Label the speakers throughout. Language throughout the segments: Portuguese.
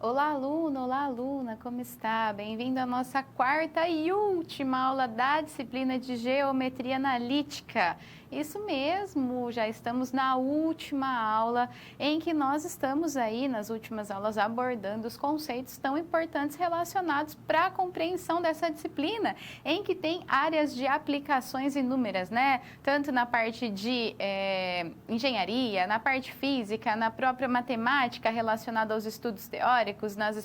Speaker 1: Olá, aluno, olá, aluna, como está? Bem-vindo à nossa quarta e última aula da disciplina de Geometria Analítica. Isso mesmo, já estamos na última aula em que nós estamos aí, nas últimas aulas, abordando os conceitos tão importantes relacionados para a compreensão dessa disciplina, em que tem áreas de aplicações inúmeras, né? Tanto na parte de engenharia, na parte física, na própria matemática relacionada aos estudos teóricos, nas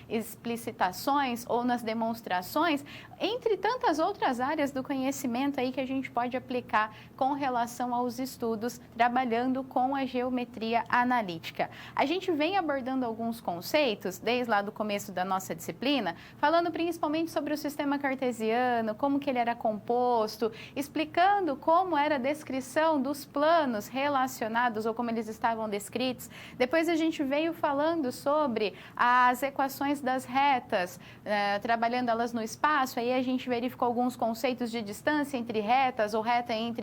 Speaker 1: explicitações ou nas demonstrações, entre tantas outras áreas do conhecimento aí que a gente pode aplicar com relação aos estudos, trabalhando com a geometria analítica. A gente vem abordando alguns conceitos, desde lá do começo da nossa disciplina, falando principalmente sobre o sistema cartesiano, como que ele era composto, explicando como era a descrição dos planos relacionados ou como eles estavam descritos. Depois a gente veio falando sobre as equações das retas, trabalhando elas no espaço, aí a gente verificou alguns conceitos de distância entre retas ou reta entre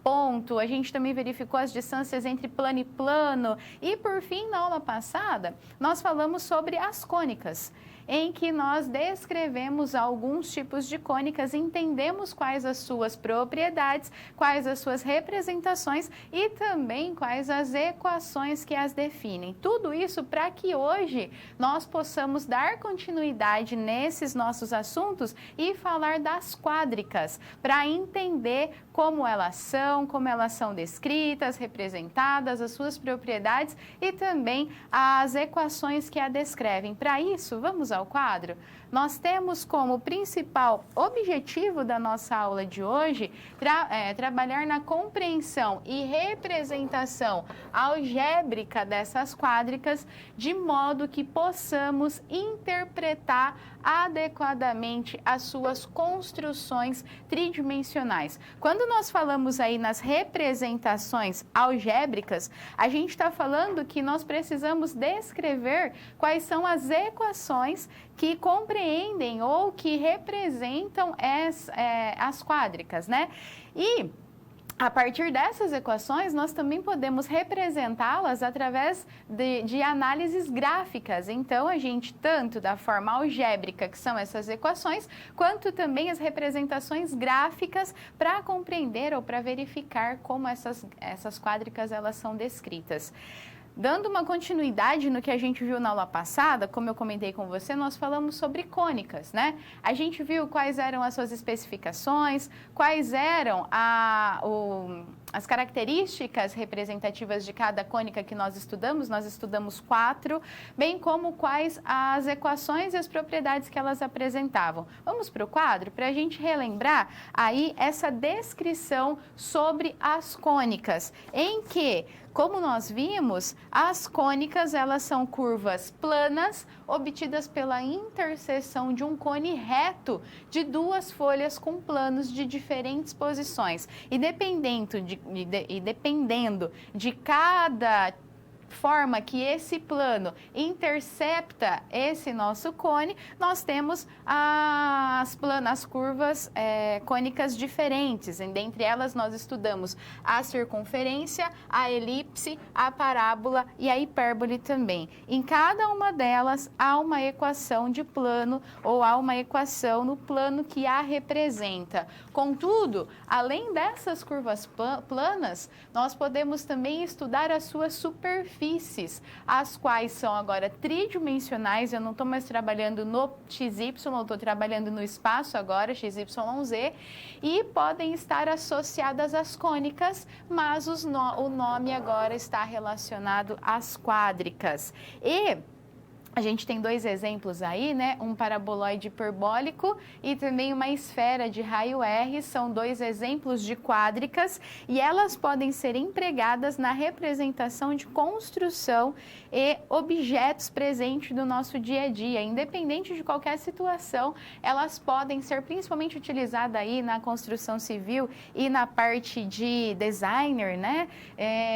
Speaker 1: ponto, a gente também verificou as distâncias entre plano e plano e, por fim, na aula passada, nós falamos sobre as cônicas, em que nós descrevemos alguns tipos de cônicas, entendemos quais as suas propriedades, quais as suas representações e também quais as equações que as definem. Tudo isso para que hoje nós possamos dar continuidade nesses nossos assuntos e falar das quádricas, para entender como elas são descritas, representadas, as suas propriedades e também as equações que a descrevem. Para isso, vamos ao quadro? Nós temos como principal objetivo da nossa aula de hoje trabalhar na compreensão e representação algébrica dessas quádricas, de modo que possamos interpretar adequadamente as suas construções tridimensionais. Quando nós falamos aí nas representações algébricas, a gente está falando que nós precisamos descrever quais são as equações que compreendem ou que representam as quádricas, né? E a partir dessas equações, nós também podemos representá-las através de análises gráficas. Então, a gente, tanto da forma algébrica, que são essas equações, quanto também as representações gráficas para compreender ou para verificar como essas quádricas elas são descritas. Dando uma continuidade no que a gente viu na aula passada, como eu comentei com você, nós falamos sobre cônicas, né? A gente viu quais eram as suas especificações, quais eram as características representativas de cada cônica que nós estudamos 4, bem como quais as equações e as propriedades que elas apresentavam. Vamos para o quadro para a gente relembrar aí essa descrição sobre as cônicas, em que, como nós vimos, as cônicas elas são curvas planas obtidas pela interseção de um cone reto de duas folhas com planos de diferentes posições. E dependendo de cada forma que esse plano intercepta esse nosso cone, nós temos as curvas cônicas diferentes. E dentre elas, nós estudamos a circunferência, a elipse, a parábola e a hipérbole também. Em cada uma delas, há uma equação de plano ou há uma equação no plano que a representa. Contudo, além dessas curvas planas, nós podemos também estudar as suas superfícies, as quais são agora tridimensionais. Eu não estou mais trabalhando no XY, eu estou trabalhando no espaço agora, XYZ, e podem estar associadas às cônicas, mas o nome agora está relacionado às quádricas. E a gente tem dois exemplos aí, né? Um paraboloide hiperbólico e também uma esfera de raio R. São dois exemplos de quádricas e elas podem ser empregadas na representação de construção e objetos presentes no nosso dia a dia. Independente de qualquer situação, elas podem ser principalmente utilizadas aí na construção civil e na parte de designer, né?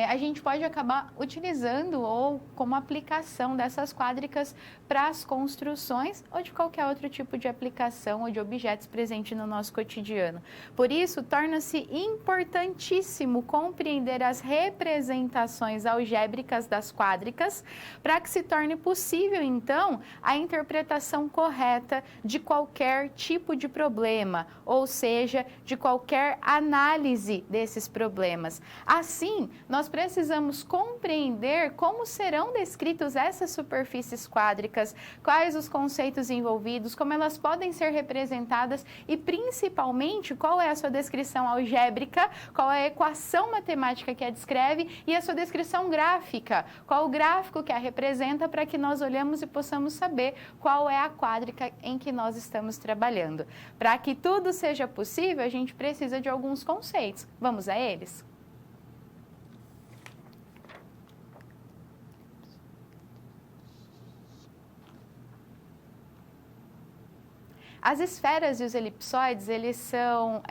Speaker 1: A gente pode acabar utilizando ou como aplicação dessas quádricas quadras para as construções ou de qualquer outro tipo de aplicação ou de objetos presentes no nosso cotidiano. Por isso, torna-se importantíssimo compreender as representações algébricas das quádricas para que se torne possível, então, a interpretação correta de qualquer tipo de problema, ou seja, de qualquer análise desses problemas. Assim, nós precisamos compreender como serão descritos essas superfícies quádricas, quais os conceitos envolvidos, como elas podem ser representadas e, principalmente, qual é a sua descrição algébrica, qual é a equação matemática que a descreve e a sua descrição gráfica, qual o gráfico que a representa, para que nós olhemos e possamos saber qual é a quádrica em que nós estamos trabalhando. Para que tudo seja possível, a gente precisa de alguns conceitos. Vamos a eles? As esferas e os elipsoides, eles são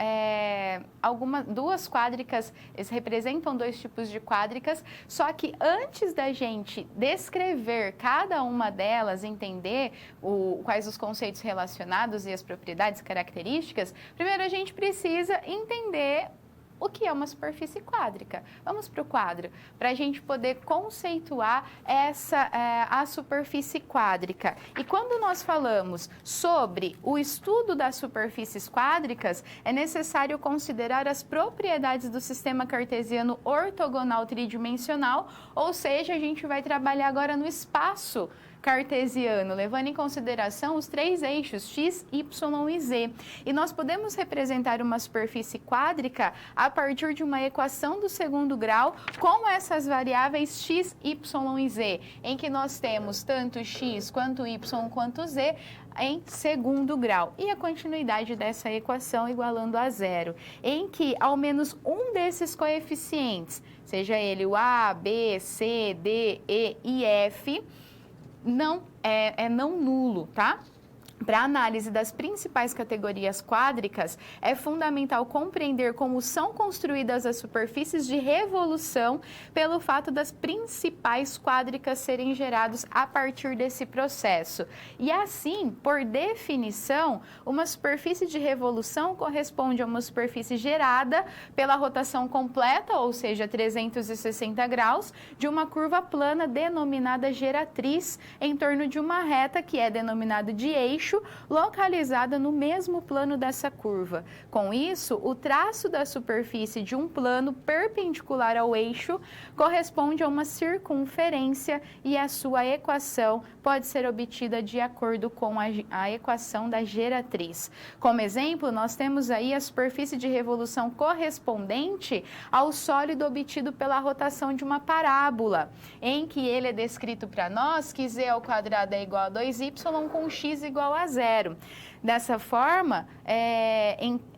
Speaker 1: duas quádricas, eles representam dois tipos de quádricas, só que antes da gente descrever cada uma delas, entender quais os conceitos relacionados e as propriedades características, primeiro a gente precisa entender o que é uma superfície quádrica. Vamos para o quadro, para a gente poder conceituar a superfície quádrica. E quando nós falamos sobre o estudo das superfícies quádricas, é necessário considerar as propriedades do sistema cartesiano ortogonal tridimensional, ou seja, a gente vai trabalhar agora no espaço cartesiano, levando em consideração os três eixos x, y e z. E nós podemos representar uma superfície quádrica a partir de uma equação do segundo grau com essas variáveis x, y e z, em que nós temos tanto x quanto y quanto z em segundo grau. E a continuidade dessa equação igualando a zero, em que ao menos um desses coeficientes, seja ele o a, b, c, d, e e f, não nulo, tá? Para a análise das principais categorias quádricas, é fundamental compreender como são construídas as superfícies de revolução pelo fato das principais quádricas serem geradas a partir desse processo. E assim, por definição, uma superfície de revolução corresponde a uma superfície gerada pela rotação completa, ou seja, 360 graus, de uma curva plana denominada geratriz em torno de uma reta que é denominada de eixo, localizada no mesmo plano dessa curva. Com isso, o traço da superfície de um plano perpendicular ao eixo corresponde a uma circunferência e a sua equação pode ser obtida de acordo com a equação da geratriz. Como exemplo, nós temos aí a superfície de revolução correspondente ao sólido obtido pela rotação de uma parábola, em que ele é descrito para nós que z ao quadrado é igual a 2y com x igual a 0. Dessa forma,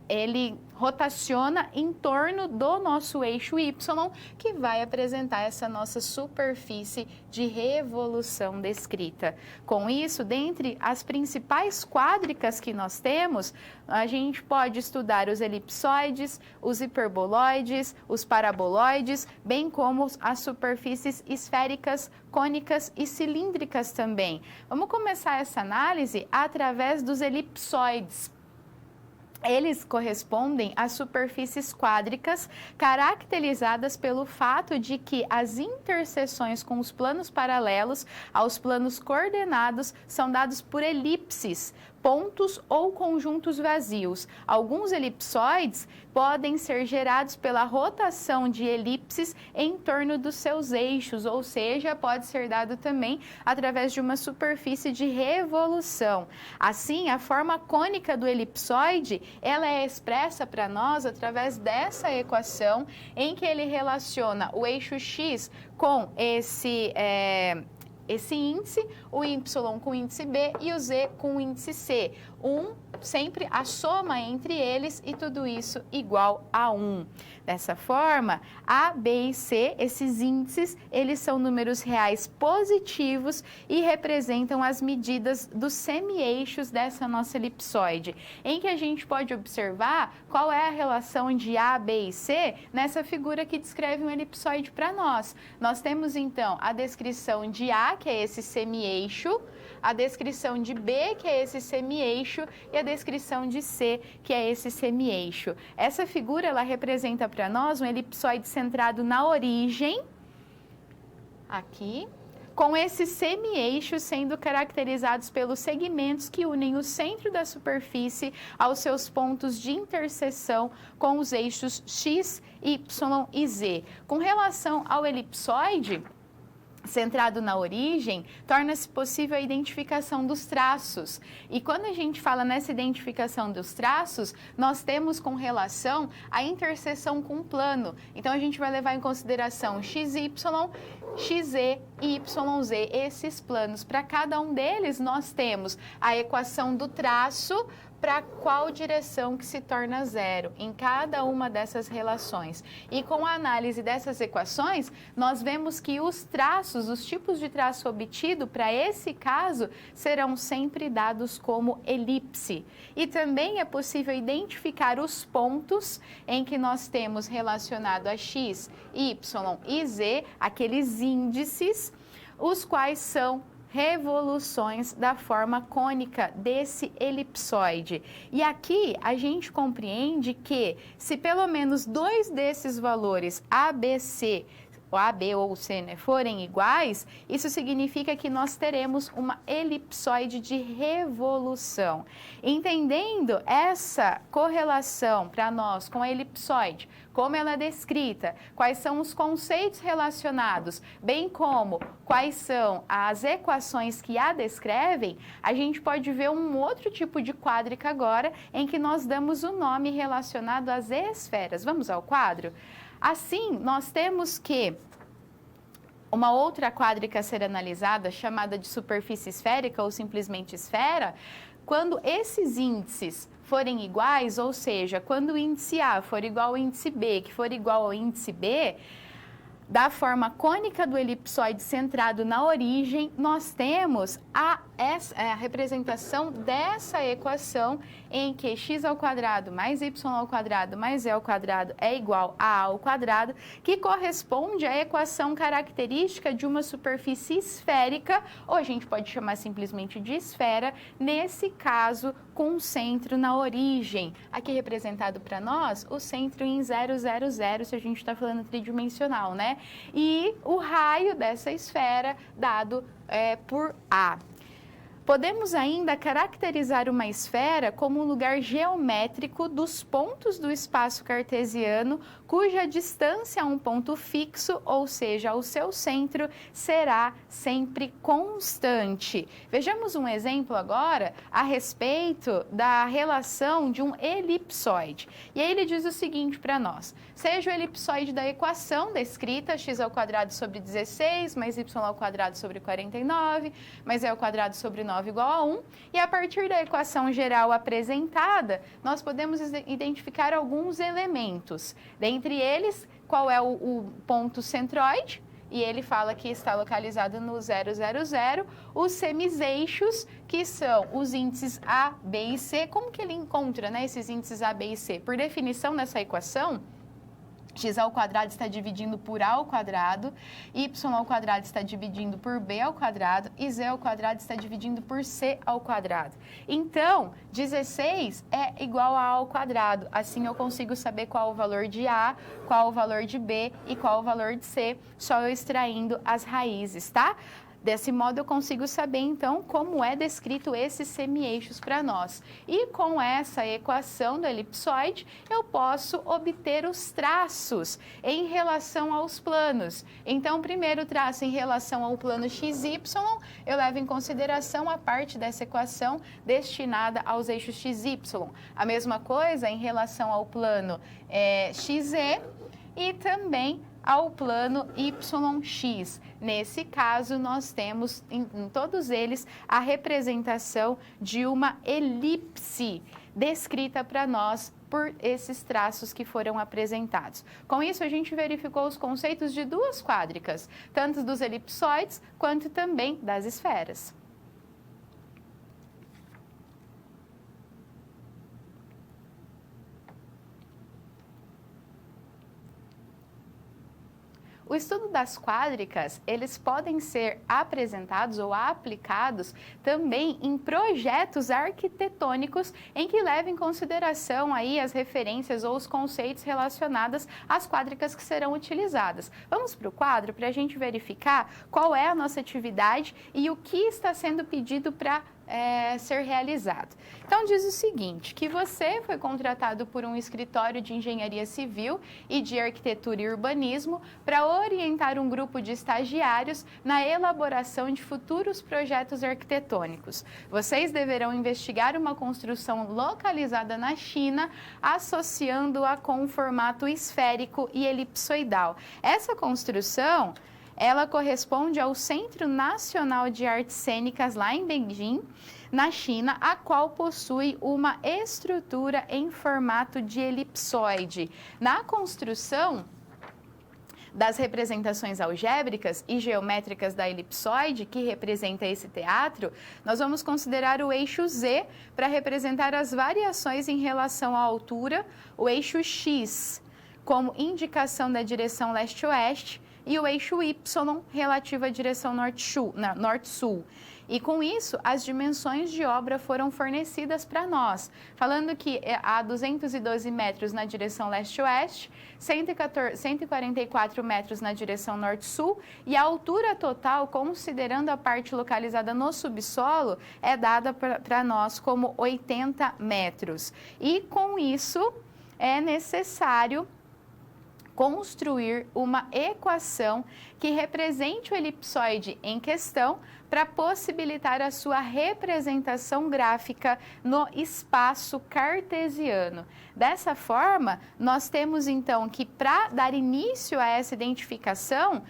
Speaker 1: ele rotaciona em torno do nosso eixo y, que vai apresentar essa nossa superfície de revolução descrita. Com isso, dentre as principais quádricas que nós temos, a gente pode estudar os elipsoides, os hiperboloides, os paraboloides, bem como as superfícies esféricas, cônicas e cilíndricas também. Vamos começar essa análise através dos elipsoides. Eles correspondem às superfícies quádricas caracterizadas pelo fato de que as interseções com os planos paralelos aos planos coordenados são dados por elipses, pontos ou conjuntos vazios. Alguns elipsoides podem ser gerados pela rotação de elipses em torno dos seus eixos, ou seja, pode ser dado também através de uma superfície de revolução. Assim, a forma cônica do elipsoide, ela é expressa para nós através dessa equação em que ele relaciona o eixo x com esse índice, o y com o índice b e o z com o índice c. Sempre a soma entre eles e tudo isso igual a 1. Dessa forma, A, B e C, esses índices, eles são números reais positivos e representam as medidas dos semi-eixos dessa nossa elipsoide, em que a gente pode observar qual é a relação de A, B e C nessa figura que descreve um elipsoide para nós. Nós temos, então, a descrição de A, A, que é esse semi-eixo, a descrição de B, que é esse semi-eixo, e a descrição de C, que é esse semi-eixo. Essa figura, ela representa para nós um elipsoide centrado na origem, aqui, com esses semi-eixos sendo caracterizados pelos segmentos que unem o centro da superfície aos seus pontos de interseção com os eixos X, Y e Z. Com relação ao elipsoide centrado na origem, torna-se possível a identificação dos traços. E quando a gente fala nessa identificação dos traços, nós temos com relação à interseção com o plano. Então, a gente vai levar em consideração XY, XZ e YZ, esses planos. Para cada um deles, nós temos a equação do traço para qual direção que se torna zero em cada uma dessas relações. E com a análise dessas equações, nós vemos que os traços, os tipos de traço obtido para esse caso, serão sempre dados como elipse. E também é possível identificar os pontos em que nós temos relacionado a x, y e z, aqueles índices, os quais são revoluções da forma cônica desse elipsoide. E aqui a gente compreende que se pelo menos dois desses valores A, B, C, ou A, B ou C, né, forem iguais, isso significa que nós teremos uma elipsoide de revolução. Entendendo essa correlação para nós com a elipsoide, como ela é descrita, quais são os conceitos relacionados, bem como quais são as equações que a descrevem, a gente pode ver um outro tipo de quádrica agora, em que nós damos o nome relacionado às esferas. Vamos ao quadro? Assim, nós temos que uma outra quádrica a ser analisada, chamada de superfície esférica ou simplesmente esfera, quando esses índices forem iguais, ou seja, quando o índice A for igual ao índice B, que for igual ao índice B, da forma cônica do elipsoide centrado na origem, nós temos a representação dessa equação em que x² mais y² mais z² é igual a ao², que corresponde à equação característica de uma superfície esférica, ou a gente pode chamar simplesmente de esfera, nesse caso com um centro na origem. Aqui representado para nós o centro em 0, 0, 0, se a gente está falando tridimensional, né? E o raio dessa esfera dado por A. Podemos ainda caracterizar uma esfera como um lugar geométrico dos pontos do espaço cartesiano, cuja distância a um ponto fixo, ou seja, ao seu centro, será sempre constante. Vejamos um exemplo agora a respeito da relação de um elipsoide. E aí ele diz o seguinte para nós: seja o elipsoide da equação descrita, x² sobre 16, mais y² sobre 49, mais e² sobre 9 igual a 1, e a partir da equação geral apresentada, nós podemos identificar alguns elementos. Dentre eles, qual é o ponto centroide, e ele fala que está localizado no 0, 0, 0, os semiseixos, que são os índices A, B e C. Como que ele encontra, né, esses índices A, B e C? Por definição, nessa equação, x² está dividindo por a², y² está dividindo por b² e z² está dividindo por c². Então, 16 é igual a a². Assim eu consigo saber qual o valor de A, qual o valor de B e qual o valor de C, só eu extraindo as raízes, tá? Desse modo, eu consigo saber, então, como é descrito esses semi-eixos para nós. E com essa equação do elipsoide, eu posso obter os traços em relação aos planos. Então, o primeiro traço em relação ao plano XY, eu levo em consideração a parte dessa equação destinada aos eixos XY. A mesma coisa em relação ao plano XZ e também ao plano YX. Nesse caso, nós temos em todos eles a representação de uma elipse descrita para nós por esses traços que foram apresentados. Com isso, a gente verificou os conceitos de duas quádricas, tanto dos elipsoides quanto também das esferas. O estudo das quádricas, eles podem ser apresentados ou aplicados também em projetos arquitetônicos em que levem em consideração aí as referências ou os conceitos relacionados às quádricas que serão utilizadas. Vamos para o quadro para a gente verificar qual é a nossa atividade e o que está sendo pedido para ser realizado. Então, diz o seguinte, que você foi contratado por um escritório de engenharia civil e de arquitetura e urbanismo para orientar um grupo de estagiários na elaboração de futuros projetos arquitetônicos. Vocês deverão investigar uma construção localizada na China, associando-a com um formato esférico e elipsoidal. Essa construção, ela corresponde ao Centro Nacional de Artes Cênicas lá em Beijing, na China, a qual possui uma estrutura em formato de elipsoide. Na construção das representações algébricas e geométricas da elipsoide, que representa esse teatro, nós vamos considerar o eixo Z para representar as variações em relação à altura, o eixo X como indicação da direção leste-oeste, e o eixo Y relativo à direção norte-sul. E com isso, as dimensões de obra foram fornecidas para nós, falando que há 212 metros na direção leste-oeste, 144 metros na direção norte-sul e a altura total, considerando a parte localizada no subsolo, é dada para nós como 80 metros. E com isso, é necessário construir uma equação que represente o elipsoide em questão para possibilitar a sua representação gráfica no espaço cartesiano. Dessa forma, nós temos então que para dar início a essa identificação,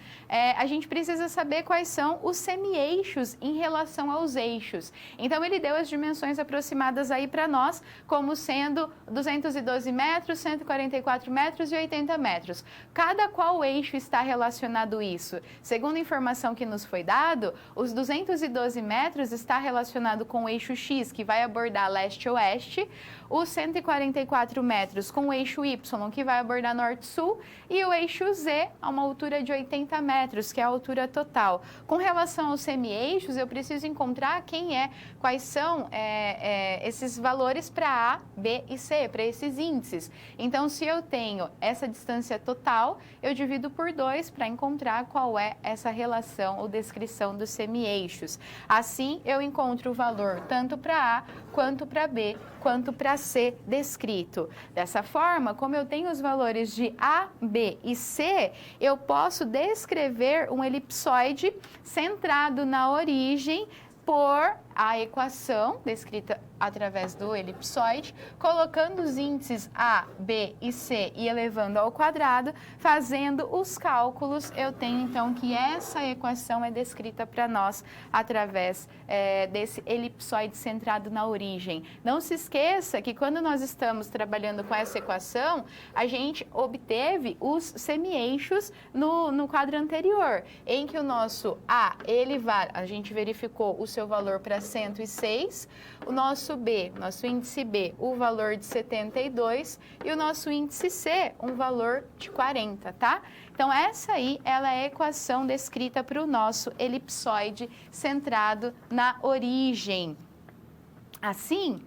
Speaker 1: a gente precisa saber quais são os semi-eixos em relação aos eixos. Então, ele deu as dimensões aproximadas aí para nós, como sendo 212 metros, 144 metros e 80 metros. Cada qual eixo está relacionado isso? Segundo a informação que nos foi dado, os 212 metros está relacionado com o eixo X, que vai abordar leste-oeste, os 144 metros com o eixo Y, que vai abordar norte-sul, e o eixo Z a uma altura de 80 metros, que é a altura total. Com relação aos semi-eixos, eu preciso encontrar quais são esses valores para A, B e C, para esses índices. Então, se eu tenho essa distância total, eu divido por 2 para encontrar qual é essa relação ou descrição dos semi-eixos. Assim, eu encontro o valor tanto para A, quanto para B, quanto para C descrito. Dessa forma, como eu tenho os valores de A, B e C, eu posso descrever um elipsoide centrado na origem por a equação descrita através do elipsoide, colocando os índices A, B e C e elevando ao quadrado, fazendo os cálculos, eu tenho então que essa equação é descrita para nós através desse elipsoide centrado na origem. Não se esqueça que quando nós estamos trabalhando com essa equação, a gente obteve os semi-eixos no quadro anterior, em que o nosso A, a gente verificou o seu valor para 106, o nosso B, nosso índice B, o valor de 72 e o nosso índice C, um valor de 40, tá? Então, essa aí, ela é a equação descrita para o nosso elipsoide centrado na origem. Assim,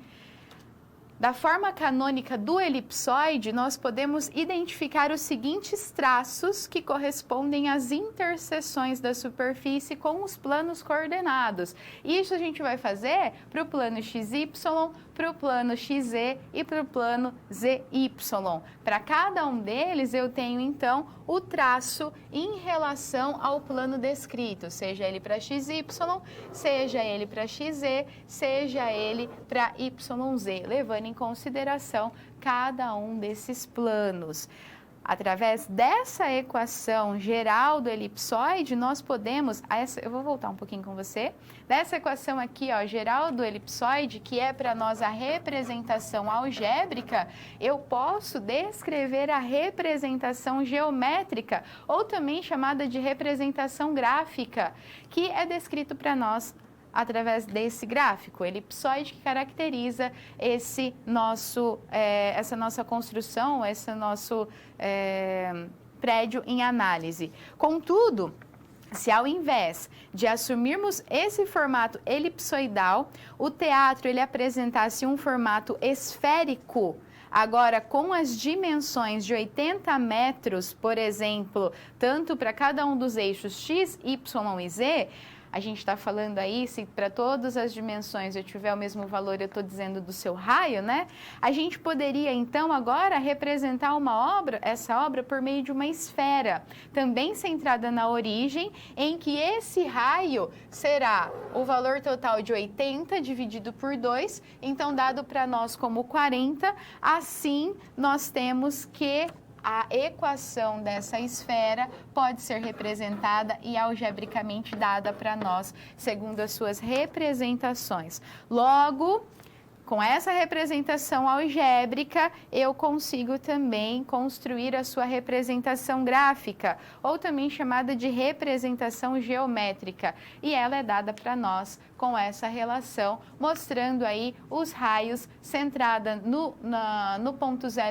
Speaker 1: da forma canônica do elipsoide, nós podemos identificar os seguintes traços que correspondem às interseções da superfície com os planos coordenados. Isso a gente vai fazer para o plano XY, para o plano XZ e para o plano ZY. Para cada um deles, eu tenho, então, o traço em relação ao plano descrito, seja ele para XY, seja ele para XZ, seja ele para YZ, levando em consideração cada um desses planos. Através dessa equação geral do elipsoide, nós podemos... eu vou voltar um pouquinho com você. Dessa equação aqui, ó, geral do elipsoide, que é para nós a representação algébrica, eu posso descrever a representação geométrica, ou também chamada de representação gráfica, que é descrito para nós através desse gráfico, elipsoide, que caracteriza essa nossa construção, esse nosso prédio em análise. Contudo, se ao invés de assumirmos esse formato elipsoidal, o teatro ele apresentasse um formato esférico, agora com as dimensões de 80 metros, por exemplo, tanto para cada um dos eixos X, Y e Z, a gente está falando aí, se para todas as dimensões eu tiver o mesmo valor, eu estou dizendo do seu raio, né? A gente poderia, então, agora representar essa obra por meio de uma esfera, também centrada na origem, em que esse raio será o valor total de 80 dividido por 2, então dado para nós como 40, assim nós temos que a equação dessa esfera pode ser representada e algebricamente dada para nós, segundo as suas representações. Logo, com essa representação algébrica, eu consigo também construir a sua representação gráfica, ou também chamada de representação geométrica. E ela é dada para nós com essa relação, mostrando aí os raios centrada no ponto 000,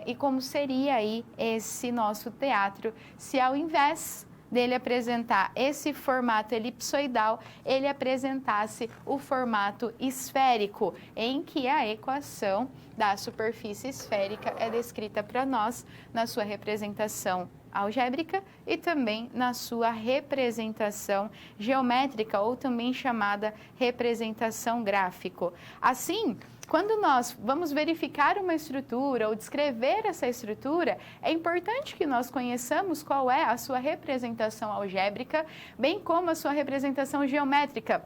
Speaker 1: e como seria aí esse nosso teatro, se ao invés dele apresentar esse formato elipsoidal, ele apresentasse o formato esférico, em que a equação da superfície esférica é descrita para nós na sua representação algébrica e também na sua representação geométrica, ou também chamada representação gráfico. Assim, quando nós vamos verificar uma estrutura ou descrever essa estrutura, é importante que nós conheçamos qual é a sua representação algébrica, bem como a sua representação geométrica,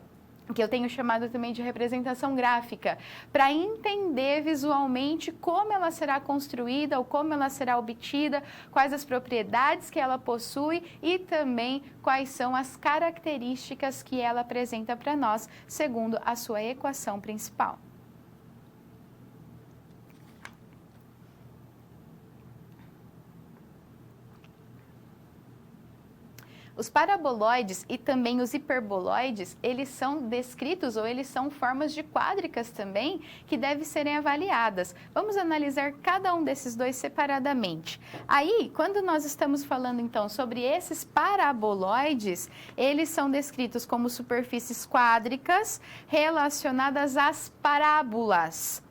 Speaker 1: que eu tenho chamado também de representação gráfica, para entender visualmente como ela será construída ou como ela será obtida, quais as propriedades que ela possui e também quais são as características que ela apresenta para nós, segundo a sua equação principal. Os paraboloides e também os hiperboloides, eles são descritos ou eles são formas de quádricas também que devem serem avaliadas. Vamos analisar cada um desses dois separadamente. Aí, quando nós estamos falando então sobre esses paraboloides, eles são descritos como superfícies quádricas relacionadas às parábolas.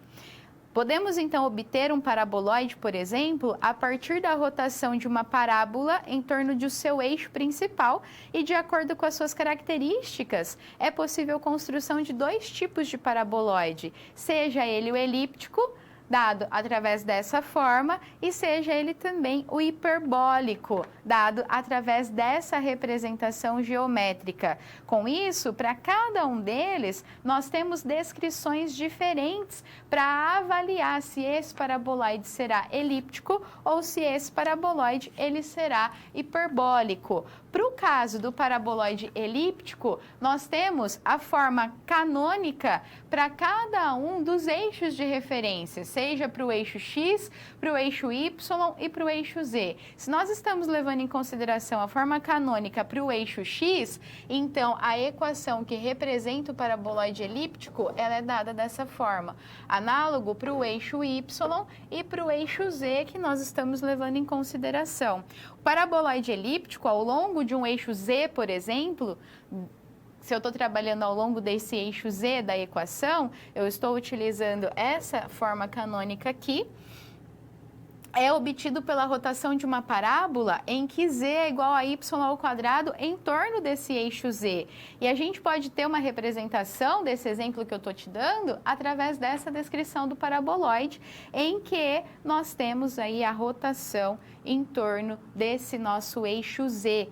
Speaker 1: Podemos, então, obter um paraboloide, por exemplo, a partir da rotação de uma parábola em torno do seu eixo principal e, de acordo com as suas características, é possível a construção de dois tipos de paraboloide, seja ele o elíptico, dado através dessa forma, e seja ele também o hiperbólico, dado através dessa representação geométrica. Com isso, para cada um deles, nós temos descrições diferentes para avaliar se esse paraboloide será elíptico ou se esse paraboloide ele será hiperbólico. Para o caso do paraboloide elíptico, nós temos a forma canônica para cada um dos eixos de referência, seja para o eixo X, para o eixo Y e para o eixo Z. Se nós estamos levando em consideração a forma canônica para o eixo X, então a equação que representa o paraboloide elíptico, ela é dada dessa forma. Análogo para o eixo Y e para o eixo Z que nós estamos levando em consideração. O paraboloide elíptico, ao longo de um eixo Z, por exemplo, se eu estou trabalhando ao longo desse eixo Z da equação, eu estou utilizando essa forma canônica aqui, é obtido pela rotação de uma parábola em que z é igual a y ao quadrado em torno desse eixo z. E a gente pode ter uma representação desse exemplo que eu estou te dando através dessa descrição do paraboloide, em que nós temos aí a rotação em torno desse nosso eixo z,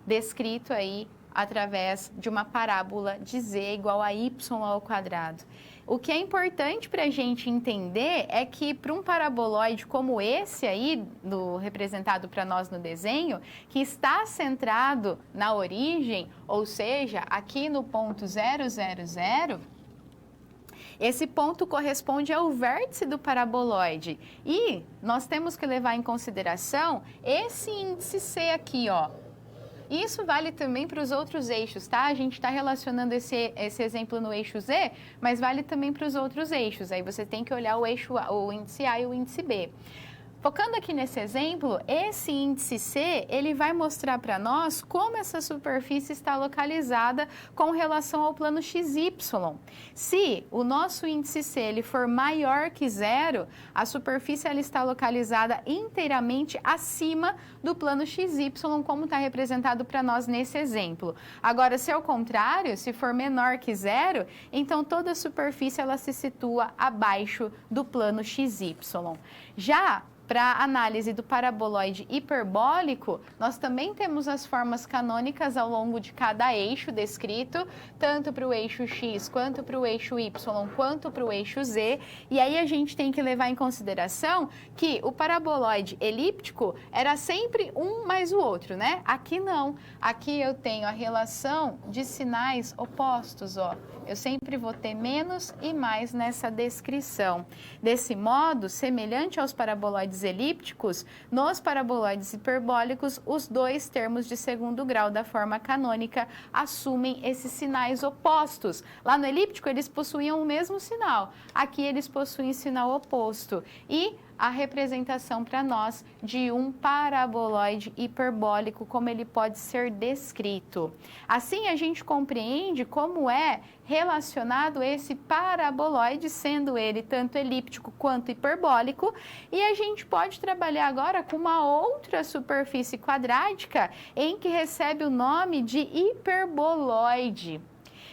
Speaker 1: descrito aí através de uma parábola de z igual a y ao quadrado. O que é importante para a gente entender é que para um paraboloide como esse aí, representado para nós no desenho, que está centrado na origem, ou seja, aqui no ponto 0, 0, 0, esse ponto corresponde ao vértice do paraboloide. E nós temos que levar em consideração esse índice C aqui, ó. Isso vale também para os outros eixos, tá? A gente está relacionando esse exemplo no eixo Z, mas vale também para os outros eixos. Aí você tem que olhar o índice A e o índice B. Focando aqui nesse exemplo, esse índice C, ele vai mostrar para nós como essa superfície está localizada com relação ao plano XY. Se o nosso índice C ele for maior que zero, a superfície ela está localizada inteiramente acima do plano XY, como está representado para nós nesse exemplo. Agora, se é o contrário, se for menor que zero, então toda a superfície ela se situa abaixo do plano XY. Já para a análise do paraboloide hiperbólico, nós também temos as formas canônicas ao longo de cada eixo descrito, tanto para o eixo X, quanto para o eixo Y, quanto para o eixo Z. E aí a gente tem que levar em consideração que o paraboloide elíptico era sempre um mais o outro, né? Aqui não. Aqui eu tenho a relação de sinais opostos, ó. Eu sempre vou ter menos e mais nessa descrição. Desse modo, semelhante aos paraboloides elípticos, nos paraboloides hiperbólicos, os dois termos de segundo grau da forma canônica assumem esses sinais opostos. Lá no elíptico, eles possuíam o mesmo sinal. Aqui, eles possuem sinal oposto. E a representação para nós de um paraboloide hiperbólico, como ele pode ser descrito. Assim, a gente compreende como é relacionado esse paraboloide, sendo ele tanto elíptico quanto hiperbólico, e a gente pode trabalhar agora com uma outra superfície quadrática em que recebe o nome de hiperboloide,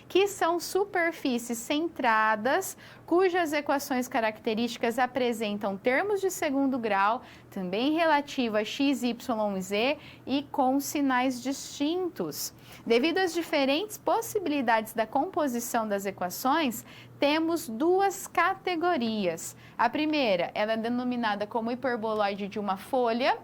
Speaker 1: que são superfícies centradas, cujas equações características apresentam termos de segundo grau, também relativa a x, y e z, e com sinais distintos. Devido às diferentes possibilidades da composição das equações, temos duas categorias. A primeira, ela é denominada como hiperboloide de uma folha,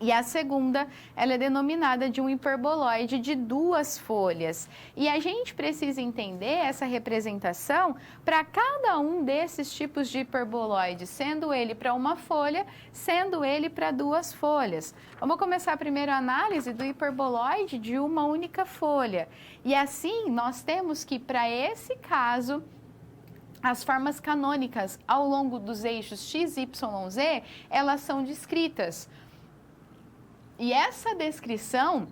Speaker 1: e a segunda, ela é denominada de um hiperboloide de duas folhas. E a gente precisa entender essa representação para cada um desses tipos de hiperboloide, sendo ele para uma folha, sendo ele para duas folhas. Vamos começar primeiro a análise do hiperboloide de uma única folha. E assim, nós temos que, para esse caso, as formas canônicas ao longo dos eixos x, y, z, elas são descritas. E essa descrição,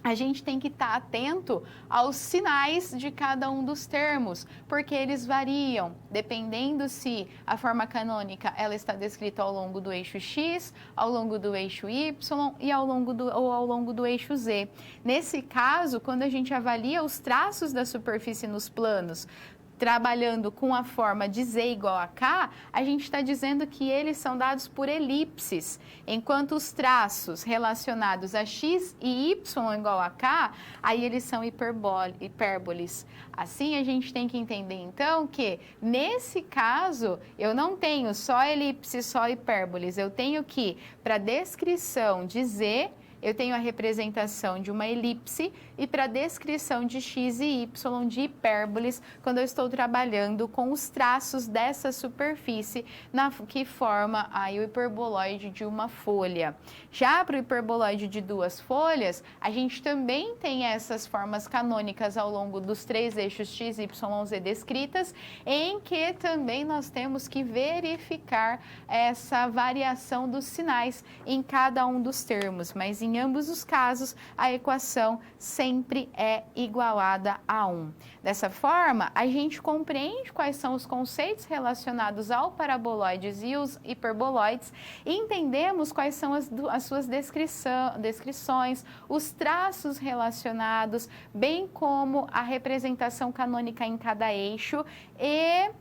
Speaker 1: a gente tem que estar atento aos sinais de cada um dos termos, porque eles variam, dependendo se a forma canônica ela está descrita ao longo do eixo X, ao longo do eixo Y e ao longo do eixo Z. Nesse caso, quando a gente avalia os traços da superfície nos planos, trabalhando com a forma de Z igual a K, a gente está dizendo que eles são dados por elipses, enquanto os traços relacionados a X e Y igual a K, aí eles são hipérboles. Assim, a gente tem que entender, então, que nesse caso, eu não tenho só elipse, só hipérboles, eu tenho que, para descrição de Z, eu tenho a representação de uma elipse e para descrição de x e y de hipérboles, quando eu estou trabalhando com os traços dessa superfície que forma aí o hiperboloide de uma folha. Já para o hiperboloide de duas folhas, a gente também tem essas formas canônicas ao longo dos três eixos x, y, z descritas, em que também nós temos que verificar essa variação dos sinais em cada um dos termos, mas em ambos os casos, a equação sempre é igualada a 1. Dessa forma, a gente compreende quais são os conceitos relacionados ao paraboloides e os hiperboloides, e entendemos quais são as suas descrições, os traços relacionados, bem como a representação canônica em cada eixo e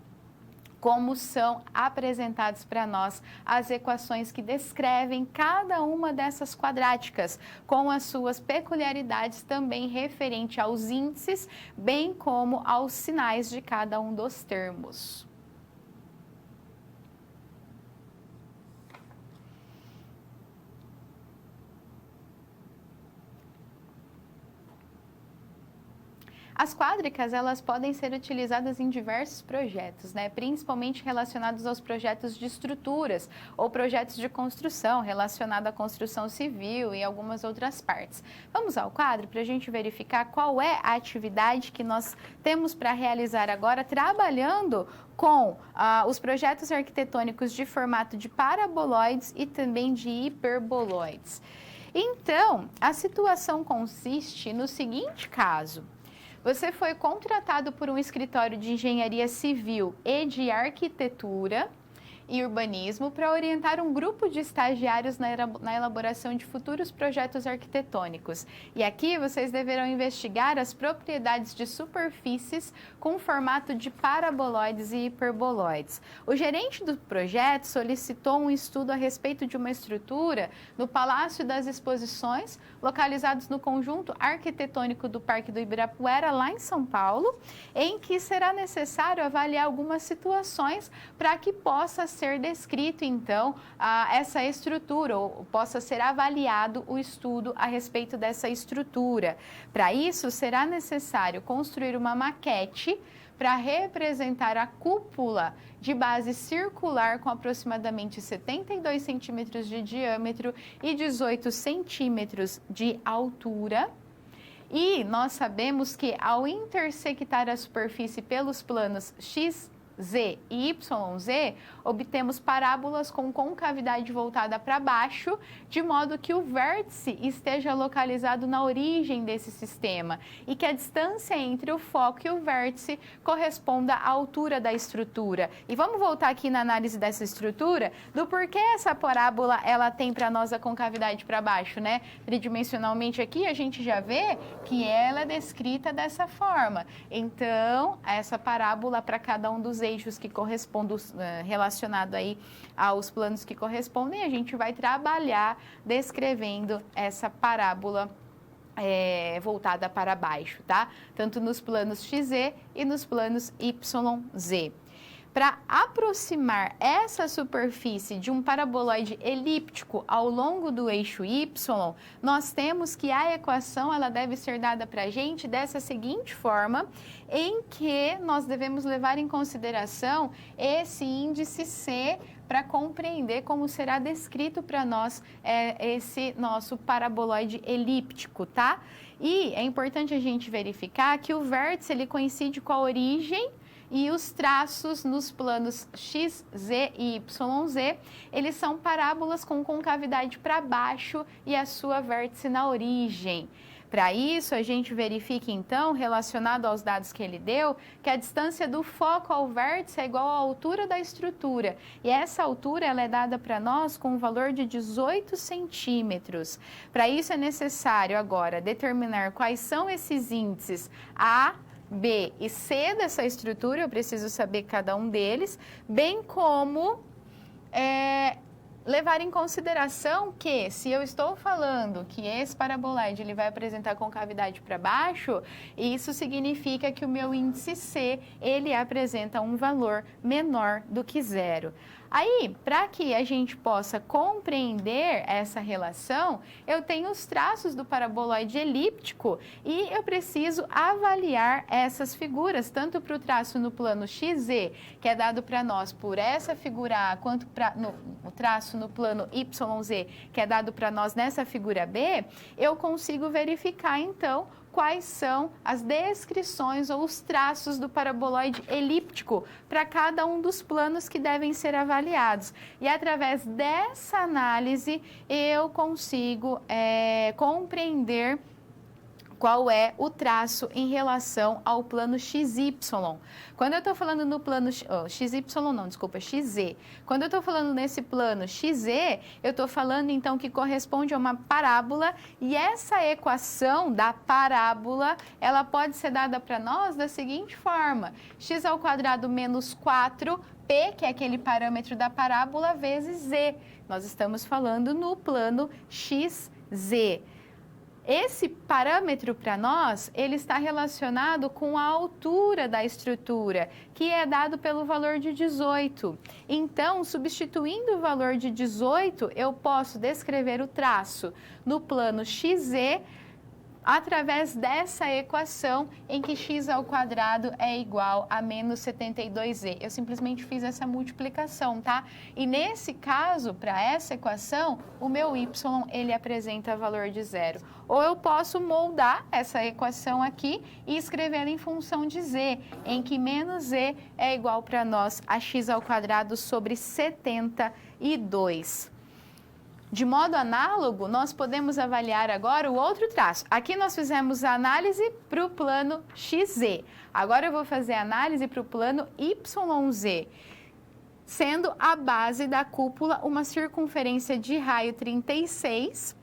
Speaker 1: como são apresentados para nós as equações que descrevem cada uma dessas quadráticas, com as suas peculiaridades também referente aos índices, bem como aos sinais de cada um dos termos. As quádricas, elas podem ser utilizadas em diversos projetos, né? Principalmente relacionados aos projetos de estruturas ou projetos de construção, relacionado à construção civil e algumas outras partes. Vamos ao quadro para a gente verificar qual é a atividade que nós temos para realizar agora, trabalhando com os projetos arquitetônicos de formato de paraboloides e também de hiperboloides. Então, a situação consiste no seguinte caso: você foi contratado por um escritório de engenharia civil e de arquitetura e urbanismo para orientar um grupo de estagiários na elaboração de futuros projetos arquitetônicos. E aqui vocês deverão investigar as propriedades de superfícies com formato de paraboloides e hiperboloides. O gerente do projeto solicitou um estudo a respeito de uma estrutura no Palácio das Exposições, localizados no conjunto arquitetônico do Parque do Ibirapuera, lá em São Paulo, em que será necessário avaliar algumas situações para que possa ser descrito, então, essa estrutura, ou possa ser avaliado o estudo a respeito dessa estrutura. Para isso, será necessário construir uma maquete para representar a cúpula de base circular com aproximadamente 72 centímetros de diâmetro e 18 centímetros de altura. E nós sabemos que, ao intersectar a superfície pelos planos X, Z e YZ, obtemos parábolas com concavidade voltada para baixo, de modo que o vértice esteja localizado na origem desse sistema e que a distância entre o foco e o vértice corresponda à altura da estrutura. E vamos voltar aqui na análise dessa estrutura, do porquê essa parábola ela tem para nós a concavidade para baixo, né? Tridimensionalmente aqui a gente já vê que ela é descrita dessa forma. Então, essa parábola para cada um dos eixos que correspondem, relacionado aí aos planos que correspondem, a gente vai trabalhar descrevendo essa parábola voltada para baixo, tá? Tanto nos planos XZ e nos planos YZ. Para aproximar essa superfície de um paraboloide elíptico ao longo do eixo Y, nós temos que a equação ela deve ser dada para a gente dessa seguinte forma, em que nós devemos levar em consideração esse índice C para compreender como será descrito para nós esse nosso paraboloide elíptico, tá? E é importante a gente verificar que o vértice ele coincide com a origem e os traços nos planos X, Z e YZ, eles são parábolas com concavidade para baixo e a sua vértice na origem. Para isso, a gente verifica, então, relacionado aos dados que ele deu, que a distância do foco ao vértice é igual à altura da estrutura. E essa altura ela é dada para nós com um valor de 18 centímetros. Para isso, é necessário agora determinar quais são esses índices A, B e C dessa estrutura, eu preciso saber cada um deles, bem como levar em consideração que, se eu estou falando que esse paraboloide ele vai apresentar concavidade para baixo, isso significa que o meu índice C, ele apresenta um valor menor do que 0. Aí, para que a gente possa compreender essa relação, eu tenho os traços do paraboloide elíptico e eu preciso avaliar essas figuras, tanto para o traço no plano XZ, que é dado para nós por essa figura A, quanto para o traço no plano YZ, que é dado para nós nessa figura B, eu consigo verificar, então, quais são as descrições ou os traços do paraboloide elíptico para cada um dos planos que devem ser avaliados. E através dessa análise eu consigo compreender qual é o traço em relação ao plano XY. Quando eu estou falando no plano XZ. Quando eu estou falando nesse plano XZ, eu estou falando então que corresponde a uma parábola e essa equação da parábola, ela pode ser dada para nós da seguinte forma: x² menos 4P, que é aquele parâmetro da parábola, vezes Z. Nós estamos falando no plano XZ. Esse parâmetro para nós, ele está relacionado com a altura da estrutura, que é dado pelo valor de 18. Então, substituindo o valor de 18, eu posso descrever o traço no plano XZ através dessa equação em que x ao quadrado é igual a menos 72z. Eu simplesmente fiz essa multiplicação, tá? E nesse caso, para essa equação, o meu y, ele apresenta valor de zero. Ou eu posso moldar essa equação aqui e escrever em função de z, em que menos z é igual para nós a x ao quadrado sobre 72. De modo análogo, nós podemos avaliar agora o outro traço. Aqui nós fizemos a análise para o plano XZ. Agora eu vou fazer a análise para o plano YZ, sendo a base da cúpula uma circunferência de raio 36,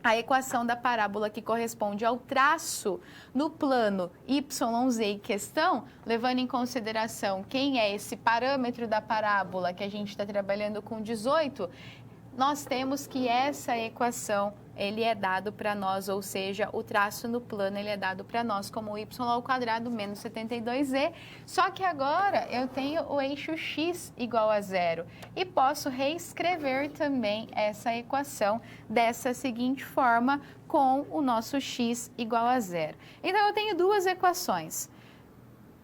Speaker 1: a equação da parábola que corresponde ao traço no plano YZ em questão, levando em consideração quem é esse parâmetro da parábola que a gente está trabalhando com 18, nós temos que essa equação, ele é dado para nós, ou seja, o traço no plano, ele é dado para nós como y ao quadrado menos 72z, só que agora eu tenho o eixo x igual a zero e posso reescrever também essa equação dessa seguinte forma com o nosso x igual a zero. Então, eu tenho duas equações,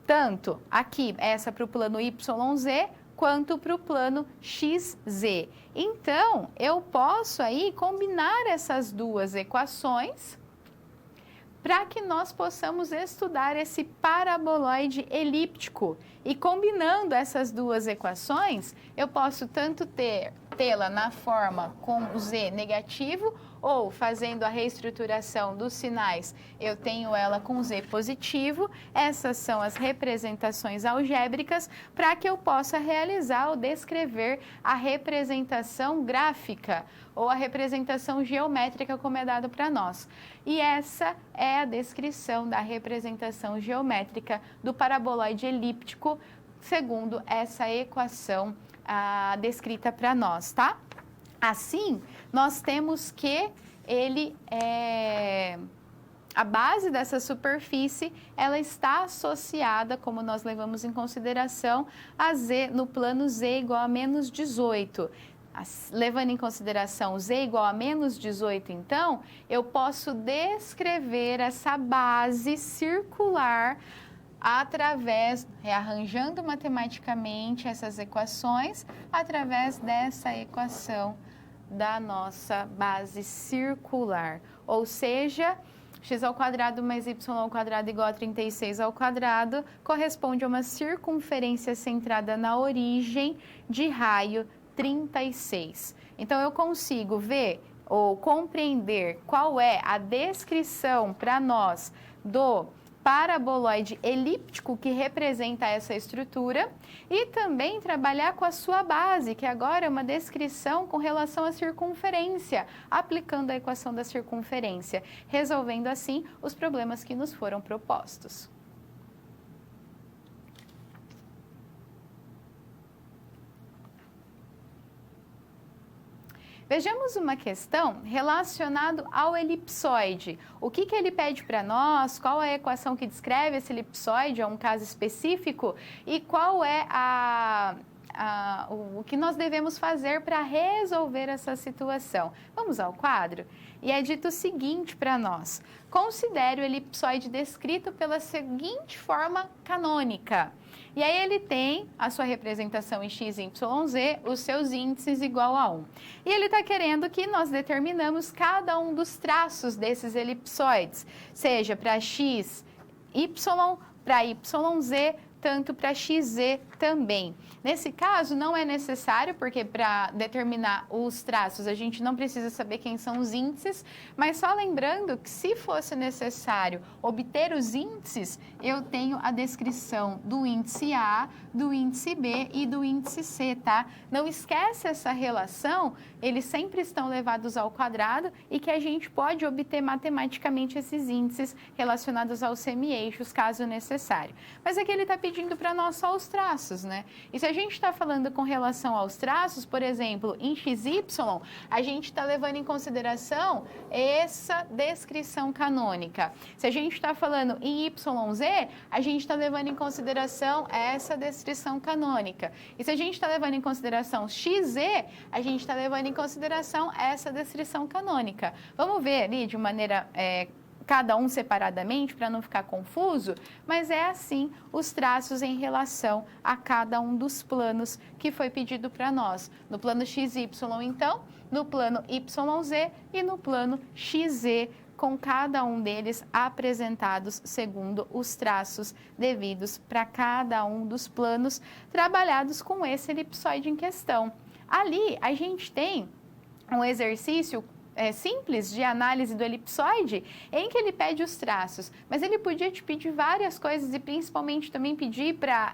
Speaker 1: tanto aqui, essa para o plano YZ, quanto para o plano XZ. Então, eu posso aí combinar essas duas equações para que nós possamos estudar esse paraboloide elíptico. E combinando essas duas equações, eu posso tanto tê-la na forma com o z negativo, ou fazendo a reestruturação dos sinais, eu tenho ela com z positivo. Essas são as representações algébricas para que eu possa realizar ou descrever a representação gráfica ou a representação geométrica como é dado para nós. E essa é a descrição da representação geométrica do paraboloide elíptico segundo essa equação descrita para nós, tá? Assim, nós temos que a base dessa superfície, ela está associada, como nós levamos em consideração, a z no plano z igual a menos 18. Levando em consideração z igual a menos 18, então, eu posso descrever essa base circular através, rearranjando matematicamente essas equações, através dessa equação da nossa base circular. Ou seja, x ao quadrado mais y ao quadrado igual a 36 ao quadrado corresponde a uma circunferência centrada na origem de raio 36. Então, eu consigo ver ou compreender qual é a descrição para nós do paraboloide elíptico que representa essa estrutura e também trabalhar com a sua base, que agora é uma descrição com relação à circunferência, aplicando a equação da circunferência, resolvendo assim os problemas que nos foram propostos. Vejamos uma questão relacionada ao elipsoide. O que ele pede para nós, qual é a equação que descreve esse elipsoide, é um caso específico, e qual é o que nós devemos fazer para resolver essa situação. Vamos ao quadro? E é dito o seguinte para nós: considere o elipsoide descrito pela seguinte forma canônica. E aí ele tem a sua representação em x, y, z, os seus índices igual a 1. E ele está querendo que nós determinamos cada um dos traços desses elipsoides, seja para x, y, para y, z, tanto para xz também. Nesse caso, não é necessário, porque para determinar os traços, a gente não precisa saber quem são os índices, mas só lembrando que se fosse necessário obter os índices, eu tenho a descrição do índice A, do índice B e do índice C, tá? Não esquece essa relação, eles sempre estão levados ao quadrado e que a gente pode obter matematicamente esses índices relacionados aos semi-eixos, caso necessário. Mas aqui ele está pedindo para nós só os traços, né? E se a gente está falando com relação aos traços, por exemplo, em XY, a gente está levando em consideração essa descrição canônica. Se a gente está falando em YZ, a gente está levando em consideração essa descrição canônica. E se a gente está levando em consideração XZ, a gente está levando em consideração essa descrição canônica. Vamos ver ali de maneira cada um separadamente para não ficar confuso, mas é assim os traços em relação a cada um dos planos que foi pedido para nós. No plano XY, então, no plano YZ e no plano XZ, com cada um deles apresentados segundo os traços devidos para cada um dos planos trabalhados com esse elipsoide em questão. Ali, a gente tem um exercício simples de análise do elipsoide, em que ele pede os traços, mas ele podia te pedir várias coisas e principalmente também pedir para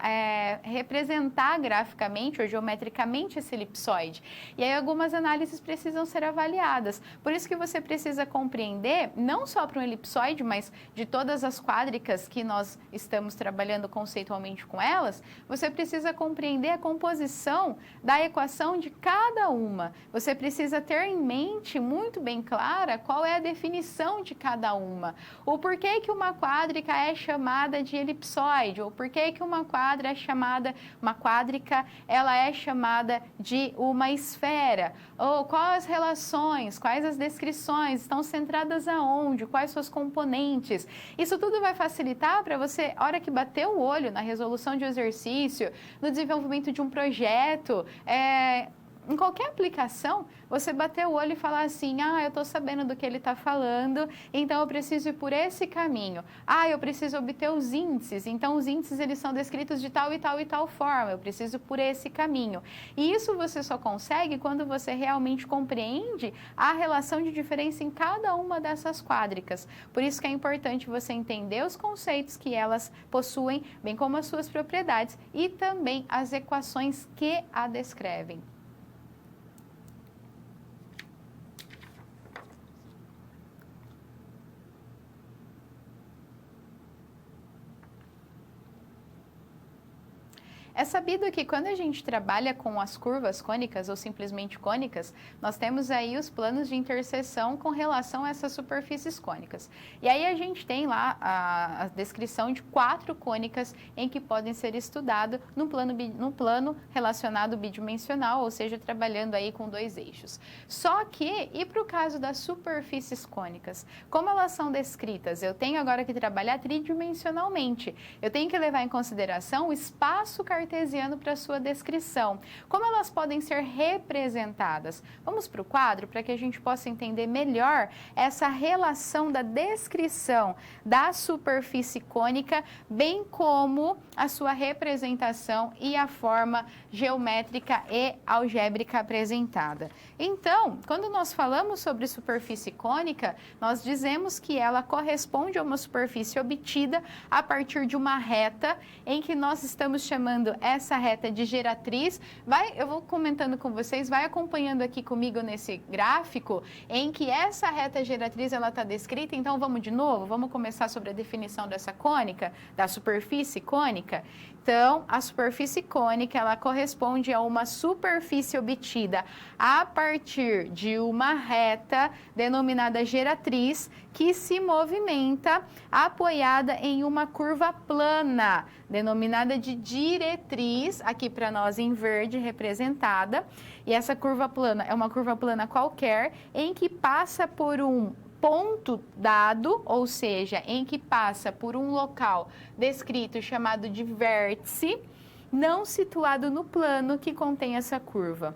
Speaker 1: representar graficamente ou geometricamente esse elipsoide. E aí algumas análises precisam ser avaliadas. Por isso que você precisa compreender, não só para um elipsoide, mas de todas as quádricas que nós estamos trabalhando conceitualmente com elas, você precisa compreender a composição da equação de cada uma. Você precisa ter em mente muito bem clara qual é a definição de cada uma. O porquê que uma quádrica é chamada de elipsoide, ou porquê que uma quádrica ela é chamada de uma esfera, ou quais as relações, quais as descrições, estão centradas aonde, quais suas componentes. Isso tudo vai facilitar para você, a hora que bater o olho na resolução de um exercício, no desenvolvimento de um projeto, em qualquer aplicação, você bater o olho e falar assim, eu estou sabendo do que ele está falando, então eu preciso ir por esse caminho. Eu preciso obter os índices, então os índices eles são descritos de tal e tal e tal forma, eu preciso por esse caminho. E isso você só consegue quando você realmente compreende a relação de diferença em cada uma dessas quádricas. Por isso que é importante você entender os conceitos que elas possuem, bem como as suas propriedades e também as equações que a descrevem. É sabido que quando a gente trabalha com as curvas cônicas ou simplesmente cônicas, nós temos aí os planos de interseção com relação a essas superfícies cônicas. E aí a gente tem lá a descrição de 4 cônicas em que podem ser estudados num plano relacionado bidimensional, ou seja, trabalhando aí com 2 eixos. Só que, e para o caso das superfícies cônicas, como elas são descritas? Eu tenho agora que trabalhar tridimensionalmente. Eu tenho que levar em consideração o espaço cartesiano para sua descrição. Como elas podem ser representadas? Vamos para o quadro para que a gente possa entender melhor essa relação da descrição da superfície cônica, bem como a sua representação e a forma geométrica e algébrica apresentada. Então, quando nós falamos sobre superfície cônica, nós dizemos que ela corresponde a uma superfície obtida a partir de uma reta em que nós estamos chamando essa reta de geratriz. Eu vou comentando com vocês, vai acompanhando aqui comigo nesse gráfico em que essa reta geratriz ela está descrita. Então vamos de novo, vamos começar sobre a definição dessa cônica, da superfície cônica. Então, a superfície cônica, ela corresponde a uma superfície obtida a partir de uma reta denominada geratriz que se movimenta apoiada em uma curva plana, denominada de diretriz, aqui para nós em verde representada. E essa curva plana é uma curva plana qualquer em que passa por um ponto dado, ou seja, em que passa por um local descrito chamado de vértice, não situado no plano que contém essa curva.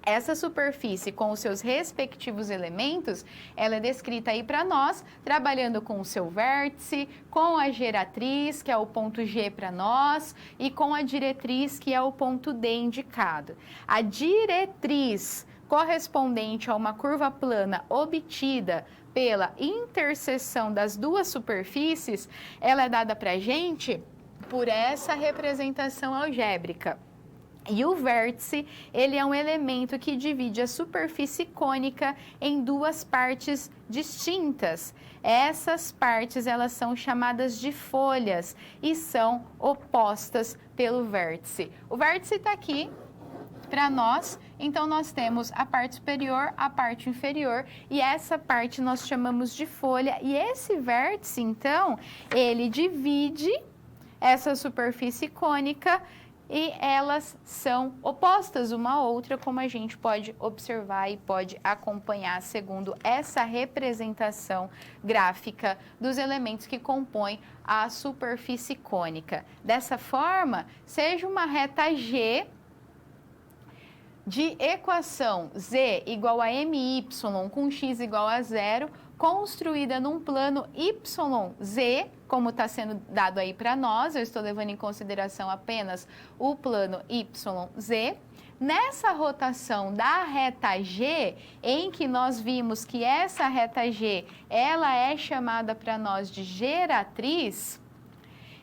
Speaker 1: Essa superfície com os seus respectivos elementos, ela é descrita aí para nós, trabalhando com o seu vértice, com a geratriz, que é o ponto G para nós, e com a diretriz, que é o ponto D indicado. A diretriz correspondente a uma curva plana obtida pela interseção das duas superfícies, ela é dada para a gente por essa representação algébrica. E o vértice, ele é um elemento que divide a superfície cônica em 2 partes distintas. Essas partes, elas são chamadas de folhas e são opostas pelo vértice. O vértice está aqui para nós, então nós temos a parte superior, a parte inferior, e essa parte nós chamamos de folha, e esse vértice, então, ele divide essa superfície cônica e elas são opostas uma à outra, como a gente pode observar e pode acompanhar segundo essa representação gráfica dos elementos que compõem a superfície cônica. Dessa forma, seja uma reta G de equação z igual a my com x igual a zero, construída num plano YZ, como está sendo dado aí para nós, eu estou levando em consideração apenas o plano YZ. Nessa rotação da reta G, em que nós vimos que essa reta G, ela é chamada para nós de geratriz,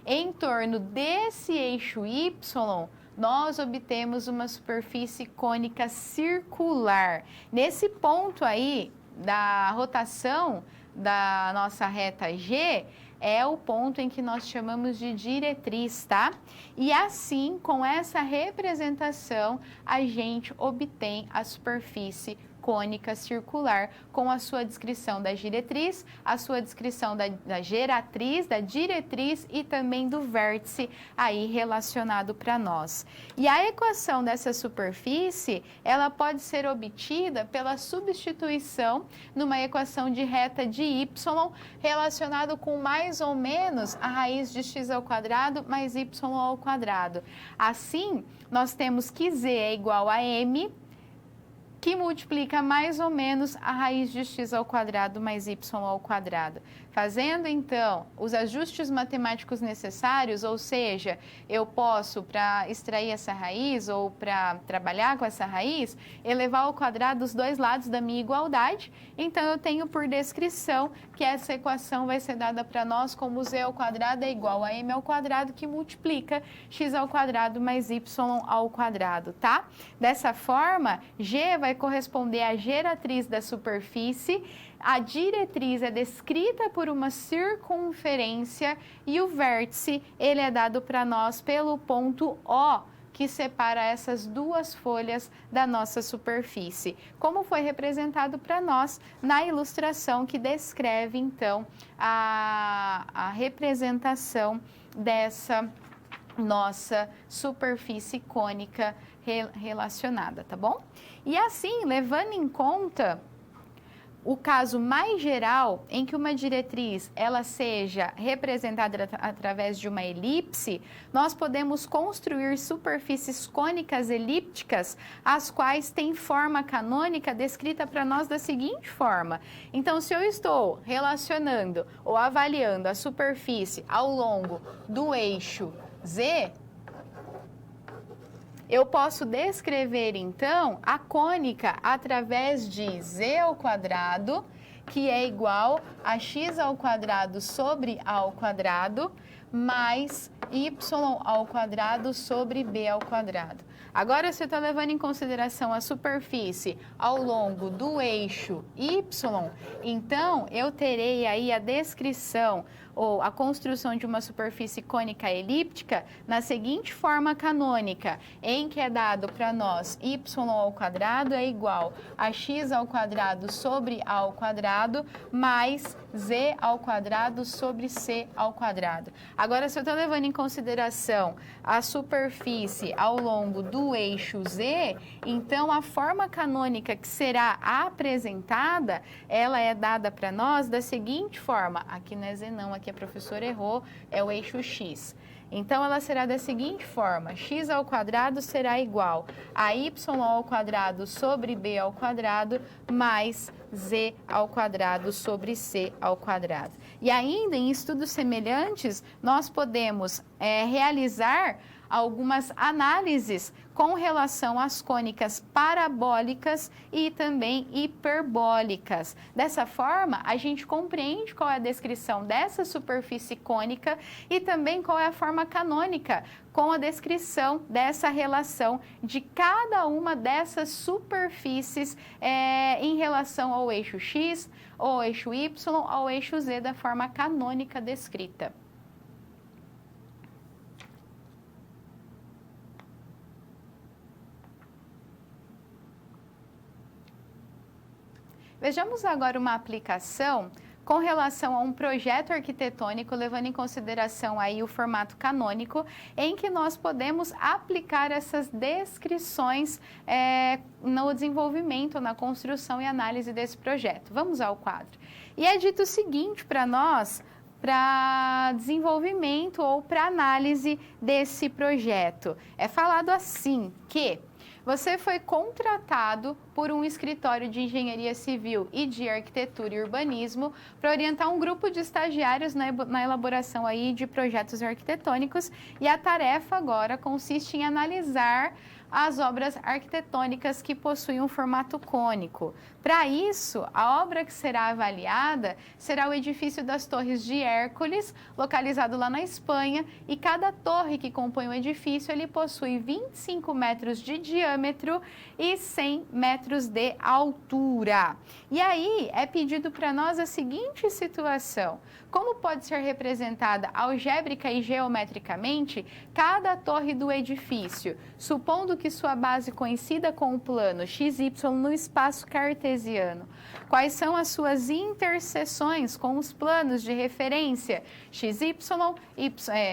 Speaker 1: em torno desse eixo Y, nós obtemos uma superfície cônica circular. Nesse ponto aí da rotação da nossa reta G, é o ponto em que nós chamamos de diretriz, tá? E assim, com essa representação, a gente obtém a superfície cônica circular, com a sua descrição da diretriz, a sua descrição da geratriz, da diretriz e também do vértice aí relacionado para nós. E a equação dessa superfície, ela pode ser obtida pela substituição numa equação de reta de y relacionado com mais ou menos a raiz de x ao quadrado mais y ao quadrado. Assim, nós temos que z é igual a m, que multiplica mais ou menos a raiz de x ao quadrado mais y ao quadrado. Fazendo, então, os ajustes matemáticos necessários, ou seja, eu posso, para extrair essa raiz ou para trabalhar com essa raiz, elevar ao quadrado os dois lados da minha igualdade. Então, eu tenho por descrição que essa equação vai ser dada para nós como z ao quadrado é igual a m ao quadrado, que multiplica x ao quadrado mais y ao quadrado, tá? Dessa forma, G vai corresponder à geratriz da superfície, a diretriz é descrita por uma circunferência e o vértice, ele é dado para nós pelo ponto O, que separa essas duas folhas da nossa superfície, como foi representado para nós na ilustração que descreve, então, a representação dessa nossa superfície cônica relacionada, tá bom? E assim, levando em conta o caso mais geral em que uma diretriz ela seja representada através de uma elipse, nós podemos construir superfícies cônicas elípticas, as quais têm forma canônica descrita para nós da seguinte forma. Então, se eu estou relacionando ou avaliando a superfície ao longo do eixo Z, eu posso descrever, então, a cônica através de z ao quadrado, que é igual a x ao quadrado sobre a ao quadrado, mais y ao quadrado sobre b ao quadrado. Agora, se eu estou levando em consideração a superfície ao longo do eixo y, então eu terei aí a descrição ou a construção de uma superfície cônica elíptica na seguinte forma canônica, em que é dado para nós y ao quadrado é igual a x ao quadrado sobre a ao quadrado mais z ao quadrado sobre c ao quadrado. Agora, se eu estou levando em consideração a superfície ao longo do eixo z, então a forma canônica que será apresentada, ela é dada para nós da seguinte forma, aqui não é z não, aqui a professora errou, é o eixo x. Então, ela será da seguinte forma, x ao quadrado será igual a y ao quadrado sobre b ao quadrado mais z ao quadrado sobre c ao quadrado. E ainda, em estudos semelhantes, nós podemos realizar algumas análises com relação às cônicas parabólicas e também hiperbólicas. Dessa forma, a gente compreende qual é a descrição dessa superfície cônica e também qual é a forma canônica com a descrição dessa relação de cada uma dessas superfícies em relação ao eixo x, ao eixo y, ao eixo z da forma canônica descrita. Vejamos agora uma aplicação com relação a um projeto arquitetônico, levando em consideração aí o formato canônico, em que nós podemos aplicar essas descrições no desenvolvimento, na construção e análise desse projeto. Vamos ao quadro. E é dito o seguinte para nós, para desenvolvimento ou para análise desse projeto. É falado assim que você foi contratado por um escritório de engenharia civil e de arquitetura e urbanismo para orientar um grupo de estagiários na elaboração aí de projetos arquitetônicos, e a tarefa agora consiste em analisar as obras arquitetônicas que possuem um formato cônico. Para isso, a obra que será avaliada será o edifício das Torres de Hércules, localizado lá na Espanha, e cada torre que compõe o edifício, ele possui 25 metros de diâmetro e 100 metros de altura. E aí, é pedido para nós a seguinte situação: como pode ser representada algébrica e geometricamente cada torre do edifício, supondo que sua base coincida com o plano XY no espaço cartesiano? Quais são as suas interseções com os planos de referência XY,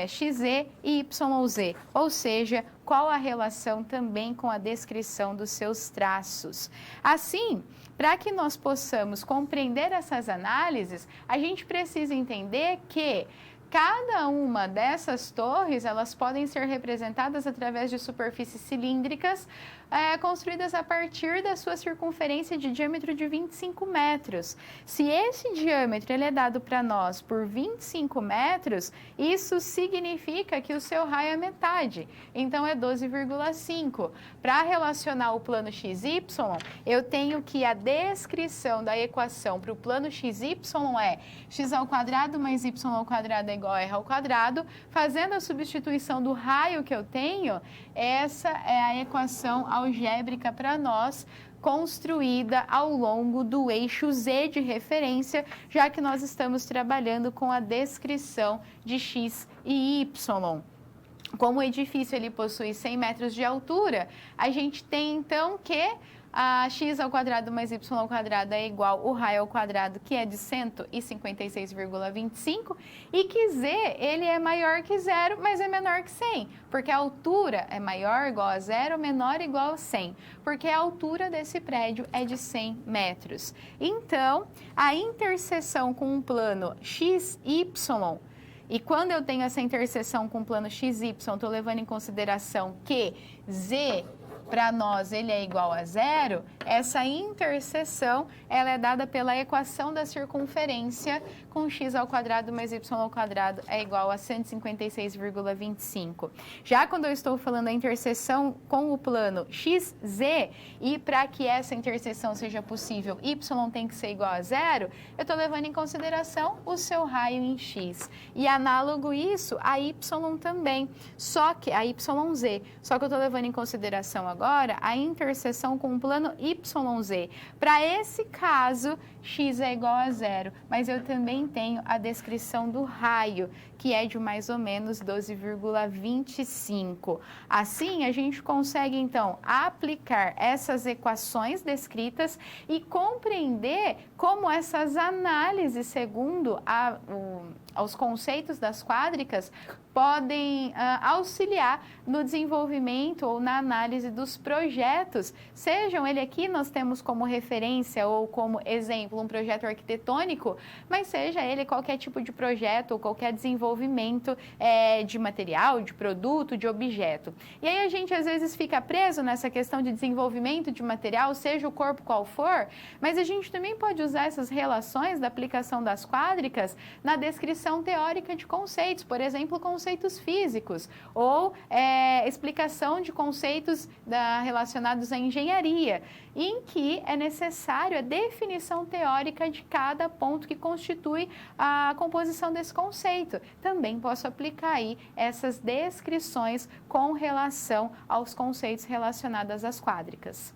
Speaker 1: XZ e YZ? Ou seja, qual a relação também com a descrição dos seus traços? Assim, para que nós possamos compreender essas análises, a gente precisa entender que cada uma dessas torres, elas podem ser representadas através de superfícies cilíndricas, construídas a partir da sua circunferência de diâmetro de 25 metros. Se esse diâmetro ele é dado para nós por 25 metros, isso significa que o seu raio é metade, então é 12,5. Para relacionar o plano XY, eu tenho que a descrição da equação para o plano XY é x² mais y² é igual a r². Fazendo a substituição do raio que eu tenho, essa é a equação algébrica para nós, construída ao longo do eixo Z de referência, já que nós estamos trabalhando com a descrição de x e y. Como o edifício ele possui 100 metros de altura, a gente tem então que a x² mais y² é igual o raio ao quadrado, que é de 156,25, e que z ele é maior que zero, mas é menor que 100, porque a altura é maior ou igual a zero, menor ou igual a 100, porque a altura desse prédio é de 100 metros. Então, a interseção com um plano XY, e quando eu tenho essa interseção com o plano XY, estou levando em consideração que z para nós ele é igual a zero, essa interseção ela é dada pela equação da circunferência com x² mais y² é igual a 156,25. Já quando eu estou falando a interseção com o plano XZ, e para que essa interseção seja possível, y tem que ser igual a zero, eu estou levando em consideração o seu raio em x. E análogo isso a y também, só que a YZ, só que eu estou levando em consideração agora a interseção com o plano YZ. Para esse caso, x é igual a zero, mas eu também tenho a descrição do raio, que é de mais ou menos 12,25. Assim, a gente consegue, então, aplicar essas equações descritas e compreender como essas análises, segundo os conceitos das quádricas, podem auxiliar no desenvolvimento ou na análise dos projetos, sejam ele aqui nós temos como referência ou como exemplo um projeto arquitetônico, mas seja ele qualquer tipo de projeto ou qualquer desenvolvimento de material, de produto, de objeto. E aí a gente às vezes fica preso nessa questão de desenvolvimento de material, seja o corpo qual for, mas a gente também pode usar essas relações da aplicação das quádricas na descrição teórica de conceitos, por exemplo, conceitos físicos, ou explicação de conceitos relacionados à engenharia, em que é necessário a definição teórica de cada ponto que constitui a composição desse conceito. Também posso aplicar aí essas descrições com relação aos conceitos relacionados às quádricas.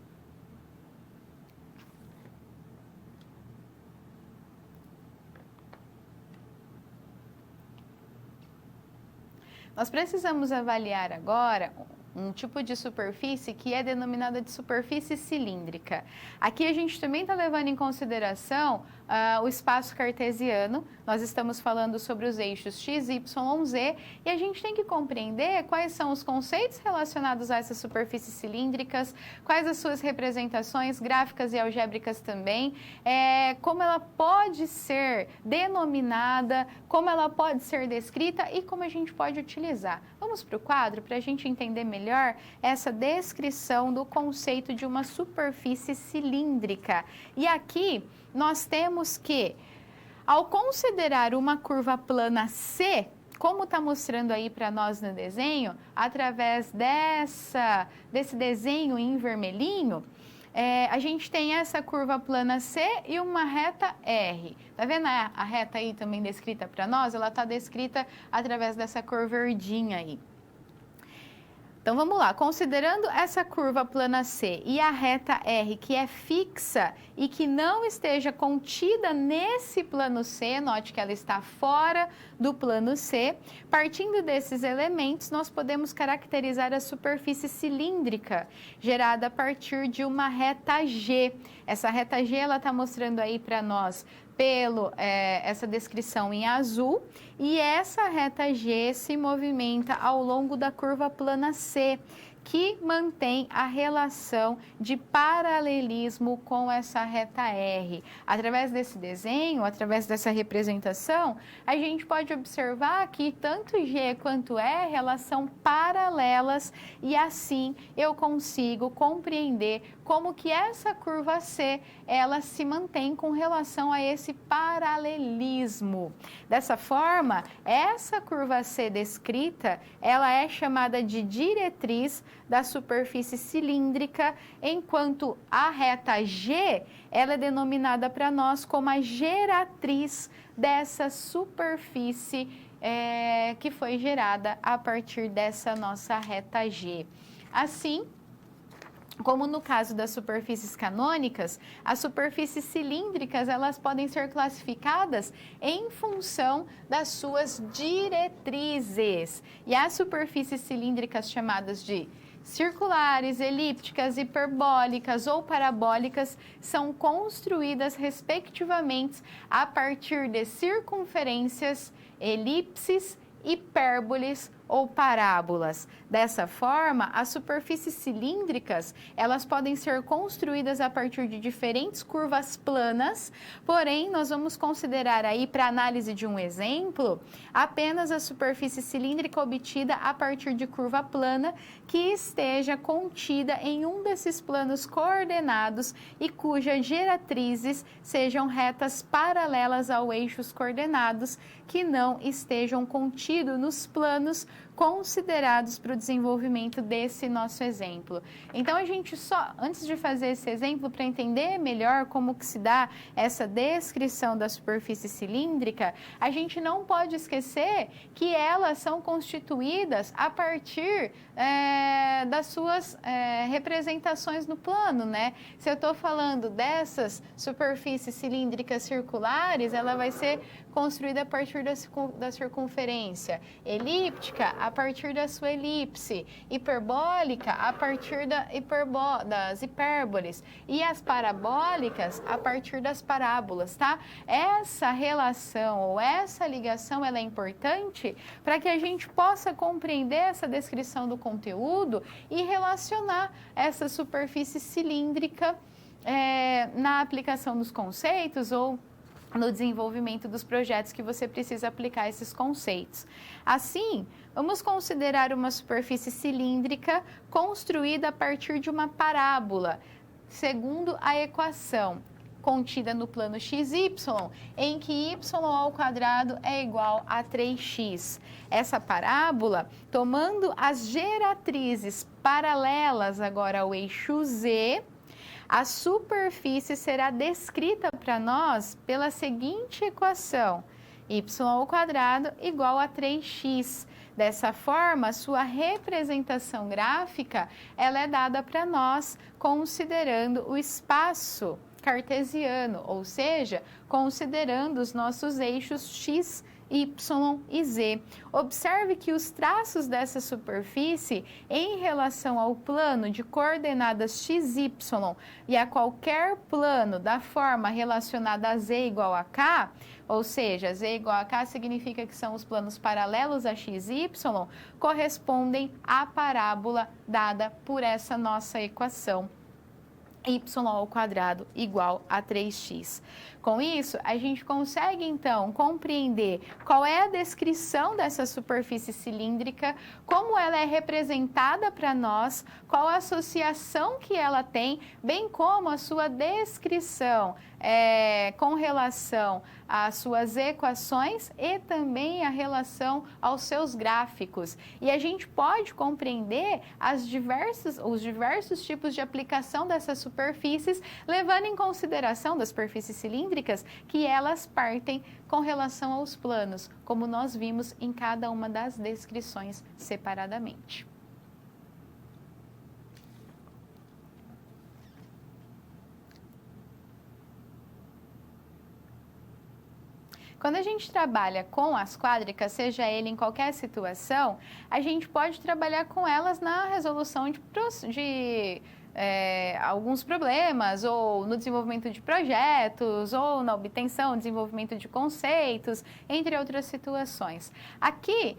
Speaker 1: Nós precisamos avaliar agora um tipo de superfície que é denominada de superfície cilíndrica. Aqui a gente também está levando em consideração o espaço cartesiano. Nós estamos falando sobre os eixos x, y, z, e a gente tem que compreender quais são os conceitos relacionados a essas superfícies cilíndricas, quais as suas representações gráficas e algébricas também, como ela pode ser denominada, como ela pode ser descrita e como a gente pode utilizar. Vamos para o quadro para a gente entender melhor essa descrição do conceito de uma superfície cilíndrica. E aqui nós temos que, ao considerar uma curva plana C, como está mostrando aí para nós no desenho, através desse desenho em vermelhinho, a gente tem essa curva plana C e uma reta R. Tá vendo a reta aí também descrita para nós? Ela está descrita através dessa cor verdinha aí. Então, vamos lá. Considerando essa curva plana C e a reta R, que é fixa e que não esteja contida nesse plano C, note que ela está fora do plano C, partindo desses elementos, nós podemos caracterizar a superfície cilíndrica, gerada a partir de uma reta G. Essa reta G, ela está mostrando aí para nós essa descrição em azul, e essa reta G se movimenta ao longo da curva plana C, que mantém a relação de paralelismo com essa reta R. Através desse desenho, através dessa representação, a gente pode observar que tanto G quanto R, elas são paralelas, e assim eu consigo compreender como que essa curva C, ela se mantém com relação a esse paralelismo. Dessa forma, essa curva C descrita, ela é chamada de diretriz da superfície cilíndrica, enquanto a reta G, ela é denominada para nós como a geratriz dessa superfície que foi gerada a partir dessa nossa reta G. Assim, como no caso das superfícies canônicas, as superfícies cilíndricas, elas podem ser classificadas em função das suas diretrizes. E as superfícies cilíndricas chamadas de circulares, elípticas, hiperbólicas ou parabólicas são construídas, respectivamente, a partir de circunferências, elipses, hipérboles ou parábolas. Dessa forma, as superfícies cilíndricas, elas podem ser construídas a partir de diferentes curvas planas, porém, nós vamos considerar aí, para análise de um exemplo, apenas a superfície cilíndrica obtida a partir de curva plana que esteja contida em um desses planos coordenados e cujas geratrizes sejam retas paralelas ao eixos coordenados que não estejam contidos nos planos considerados para o desenvolvimento desse nosso exemplo. Então, a gente antes de fazer esse exemplo, para entender melhor como que se dá essa descrição da superfície cilíndrica, a gente não pode esquecer que elas são constituídas a partir das suas representações no plano, né? Se eu estou falando dessas superfícies cilíndricas circulares, ela vai ser construída a partir da circunferência, elíptica a partir da sua elipse, hiperbólica a partir das hipérboles e as parabólicas a partir das parábolas, tá? Essa relação ou essa ligação, ela é importante para que a gente possa compreender essa descrição do conteúdo e relacionar essa superfície cilíndrica na aplicação dos conceitos ou no desenvolvimento dos projetos que você precisa aplicar esses conceitos. Assim, vamos considerar uma superfície cilíndrica construída a partir de uma parábola, segundo a equação contida no plano XY, em que y² é igual a 3x. Essa parábola, tomando as geratrizes paralelas agora ao eixo Z, a superfície será descrita para nós pela seguinte equação: y² igual a 3x. Dessa forma, sua representação gráfica ela é dada para nós considerando o espaço cartesiano, ou seja, considerando os nossos eixos x Y e Z. Observe que os traços dessa superfície em relação ao plano de coordenadas XY e a qualquer plano da forma relacionada a Z igual a K, ou seja, Z igual a K significa que são os planos paralelos a XY, correspondem à parábola dada por essa nossa equação. Y ao quadrado igual a 3x. Com isso, a gente consegue, então, compreender qual é a descrição dessa superfície cilíndrica, como ela é representada para nós, qual a associação que ela tem, bem como a sua descrição com relação às suas equações e também a relação aos seus gráficos. E a gente pode compreender os diversos tipos de aplicação dessas superfícies, levando em consideração das superfícies cilíndricas que elas partem com relação aos planos, como nós vimos em cada uma das descrições separadamente. Quando a gente trabalha com as quádricas, seja ele em qualquer situação, a gente pode trabalhar com elas na resolução de alguns problemas, ou no desenvolvimento de projetos, ou na obtenção, desenvolvimento de conceitos, entre outras situações. Aqui,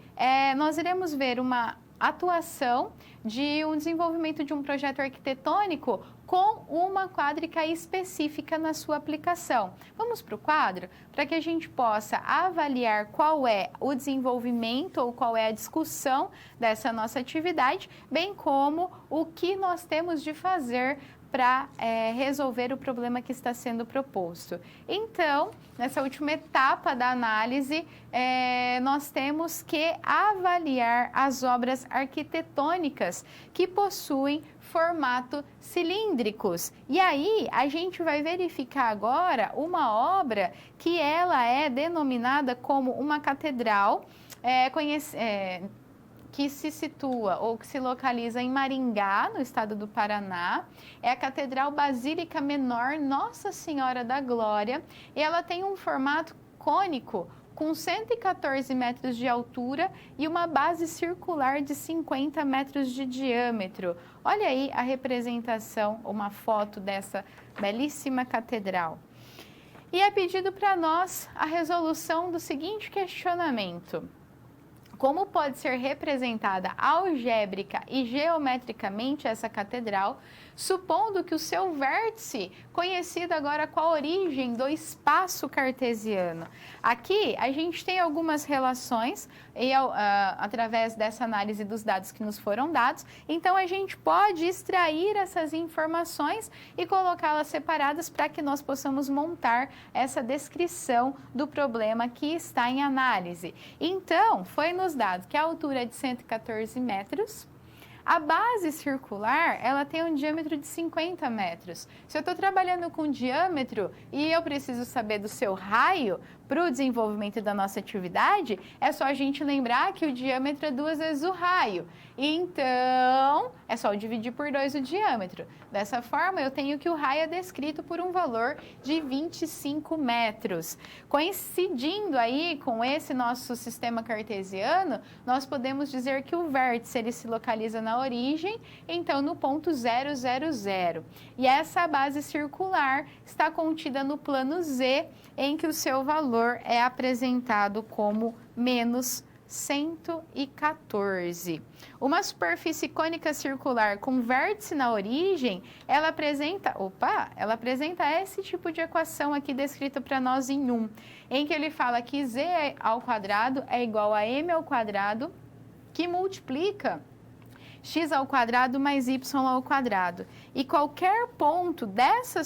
Speaker 1: nós iremos ver uma atuação de um desenvolvimento de um projeto arquitetônico com uma quádrica específica na sua aplicação. Vamos para o quadro para que a gente possa avaliar qual é o desenvolvimento ou qual é a discussão dessa nossa atividade, bem como o que nós temos de fazer para resolver o problema que está sendo proposto. Então, nessa última etapa da análise, nós temos que avaliar as obras arquitetônicas que possuem formato cilíndricos. E aí, a gente vai verificar agora uma obra que ela é denominada como uma catedral, que se situa ou que se localiza em Maringá, no estado do Paraná. É a Catedral Basílica Menor Nossa Senhora da Glória, e ela tem um formato cônico com 114 metros de altura e uma base circular de 50 metros de diâmetro. Olha aí a representação, uma foto dessa belíssima catedral. E é pedido para nós a resolução do seguinte questionamento: como pode ser representada algébrica e geometricamente essa catedral, supondo que o seu vértice, conhecido agora com a origem do espaço cartesiano? Aqui a gente tem algumas relações através dessa análise dos dados que nos foram dados, então a gente pode extrair essas informações e colocá-las separadas para que nós possamos montar essa descrição do problema que está em análise. Então, foi nos dado que a altura é de 114 metros, a base circular, ela tem um diâmetro de 50 metros. Se eu estou trabalhando com diâmetro e eu preciso saber do seu raio para o desenvolvimento da nossa atividade, é só a gente lembrar que o diâmetro é 2 vezes o raio. Então, é só eu dividir por 2 o diâmetro. Dessa forma, eu tenho que o raio é descrito por um valor de 25 metros. Coincidindo aí com esse nosso sistema cartesiano, nós podemos dizer que o vértice ele se localiza na origem, então no ponto 0, 0, 0. E essa base circular está contida no plano Z, em que o seu valor é apresentado como menos 114. Uma superfície cônica circular com vértice na origem, ela apresenta esse tipo de equação aqui descrita para nós em 1, em que ele fala que z ao quadrado é igual a m ao quadrado, que multiplica x ao quadrado mais y ao quadrado. E qualquer ponto dessa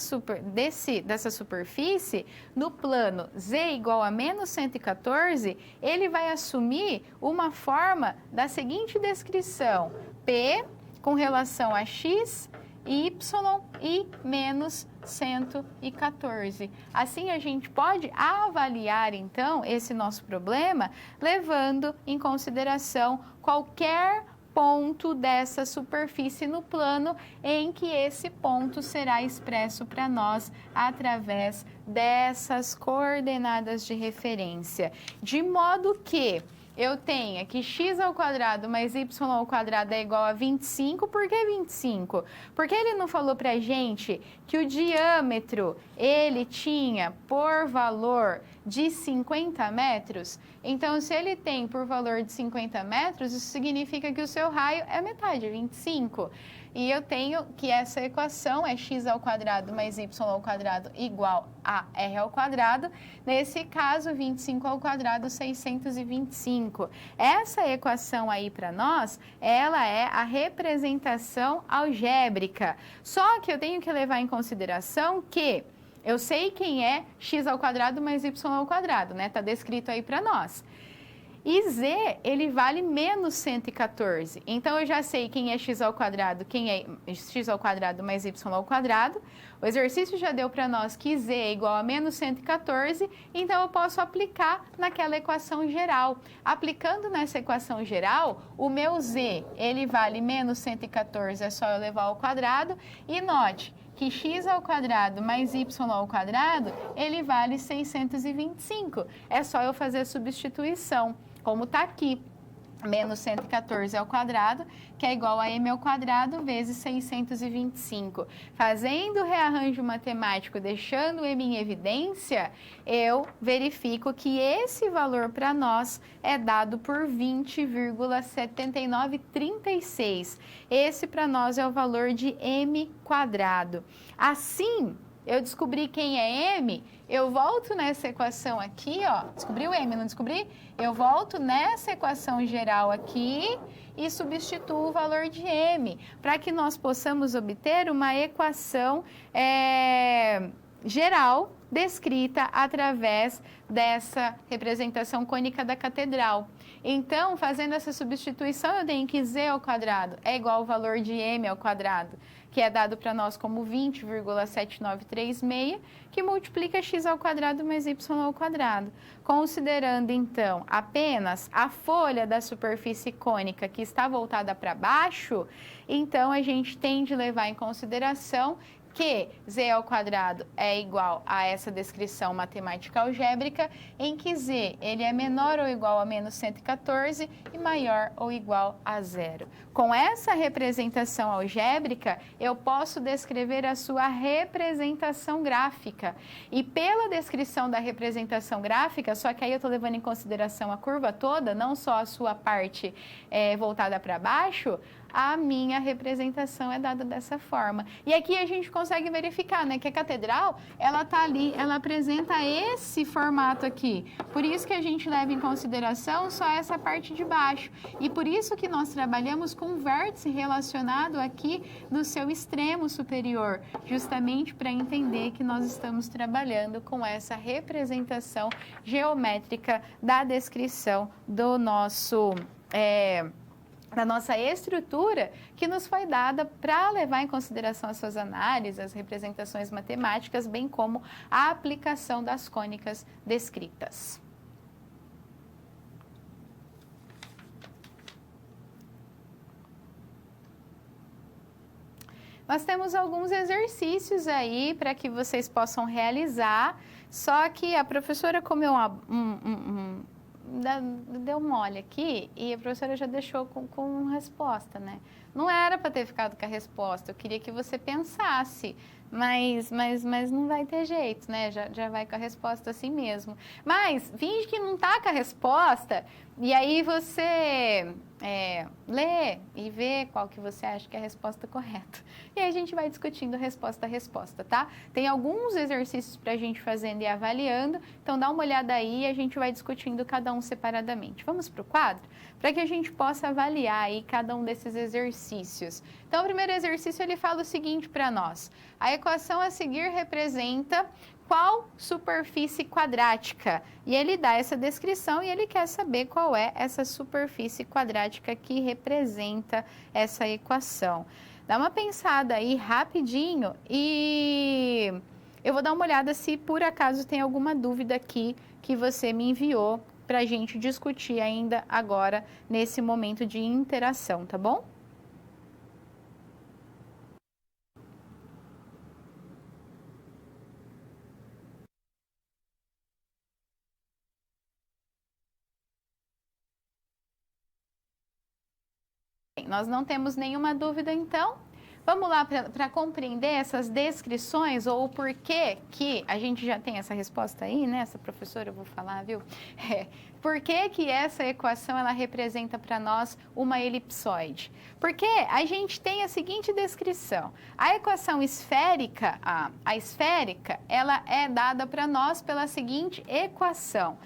Speaker 1: superfície, no plano z igual a menos 114, ele vai assumir uma forma da seguinte descrição: P com relação a x, y e menos 114. Assim, a gente pode avaliar, então, esse nosso problema, levando em consideração qualquer ponto dessa superfície no plano, em que esse ponto será expresso para nós através dessas coordenadas de referência. De modo que eu tenho que x² mais y² é igual a 25. Por que 25? Porque ele não falou para a gente que o diâmetro, ele tinha por valor de 50 metros? Então, se ele tem por valor de 50 metros, isso significa que o seu raio é metade, 25. E eu tenho que essa equação é x² mais y² igual a r². Nesse caso, 25², 625. Essa equação aí para nós, ela é a representação algébrica. Só que eu tenho que levar em consideração que eu sei quem é x² mais y², né? Está descrito aí para nós. E z, ele vale menos 114. Então, eu já sei quem é x², quem é x² mais y². O exercício já deu para nós que z é igual a menos 114, então eu posso aplicar naquela equação geral. Aplicando nessa equação geral, o meu z, ele vale menos 114, é só eu levar ao quadrado. E note que x² mais y², ele vale 625. É só eu fazer a substituição, como está aqui. Menos 114 ao quadrado, que é igual a m² vezes 625. Fazendo o rearranjo matemático, deixando m em evidência, eu verifico que esse valor para nós é dado por 20,7936. Esse para nós é o valor de m². Assim, eu descobri quem é m, eu volto nessa equação aqui, ó, descobri o m, não descobri? Eu volto nessa equação geral aqui e substituo o valor de m, para que nós possamos obter uma equação geral descrita através dessa representação cônica da catedral. Então, fazendo essa substituição, eu tenho que z² é igual ao valor de m², que é dado para nós como 20,7936, que multiplica x² mais y². Considerando, então, apenas a folha da superfície cônica que está voltada para baixo, então a gente tem de levar em consideração que z² é igual a essa descrição matemática algébrica, em que z ele é menor ou igual a menos 114 e maior ou igual a zero. Com essa representação algébrica, eu posso descrever a sua representação gráfica. E pela descrição da representação gráfica, só que aí eu estou levando em consideração a curva toda, não só a sua parte voltada para baixo, a minha representação é dada dessa forma. E aqui a gente consegue verificar, né, que a catedral, ela está ali, ela apresenta esse formato aqui. Por isso que a gente leva em consideração só essa parte de baixo. E por isso que nós trabalhamos com um vértice relacionado aqui no seu extremo superior, justamente para entender que nós estamos trabalhando com essa representação geométrica da descrição do nosso... da nossa estrutura que nos foi dada para levar em consideração as suas análises, as representações matemáticas, bem como a aplicação das cônicas descritas. Nós temos alguns exercícios aí para que vocês possam realizar, só que a professora comeu deu mole aqui e a professora já deixou com resposta, né? Não era para ter ficado com a resposta, eu queria que você pensasse, mas não vai ter jeito, né? Já vai com a resposta assim mesmo. Mas finge que não tá com a resposta e aí você lê e vê qual que você acha que é a resposta correta. E aí a gente vai discutindo resposta a resposta, tá? Tem alguns exercícios para a gente fazendo e avaliando, então dá uma olhada aí e a gente vai discutindo cada um separadamente. Vamos para o quadro? Para que a gente possa avaliar aí cada um desses exercícios. Então, o primeiro exercício, ele fala o seguinte para nós. A equação a seguir representa qual superfície quadrática? E ele dá essa descrição e ele quer saber qual é essa superfície quadrática que representa essa equação. Dá uma pensada aí rapidinho e eu vou dar uma olhada se por acaso tem alguma dúvida aqui que você me enviou para a gente discutir ainda agora nesse momento de interação, tá bom? Nós não temos nenhuma dúvida, então. Vamos lá para compreender essas descrições ou o porquê que a gente já tem essa resposta aí, né? Essa professora, eu vou falar, viu? Por que essa equação ela representa para nós uma elipsoide? Porque a gente tem a seguinte descrição. A equação esférica, a esférica, ela é dada para nós pela seguinte equação.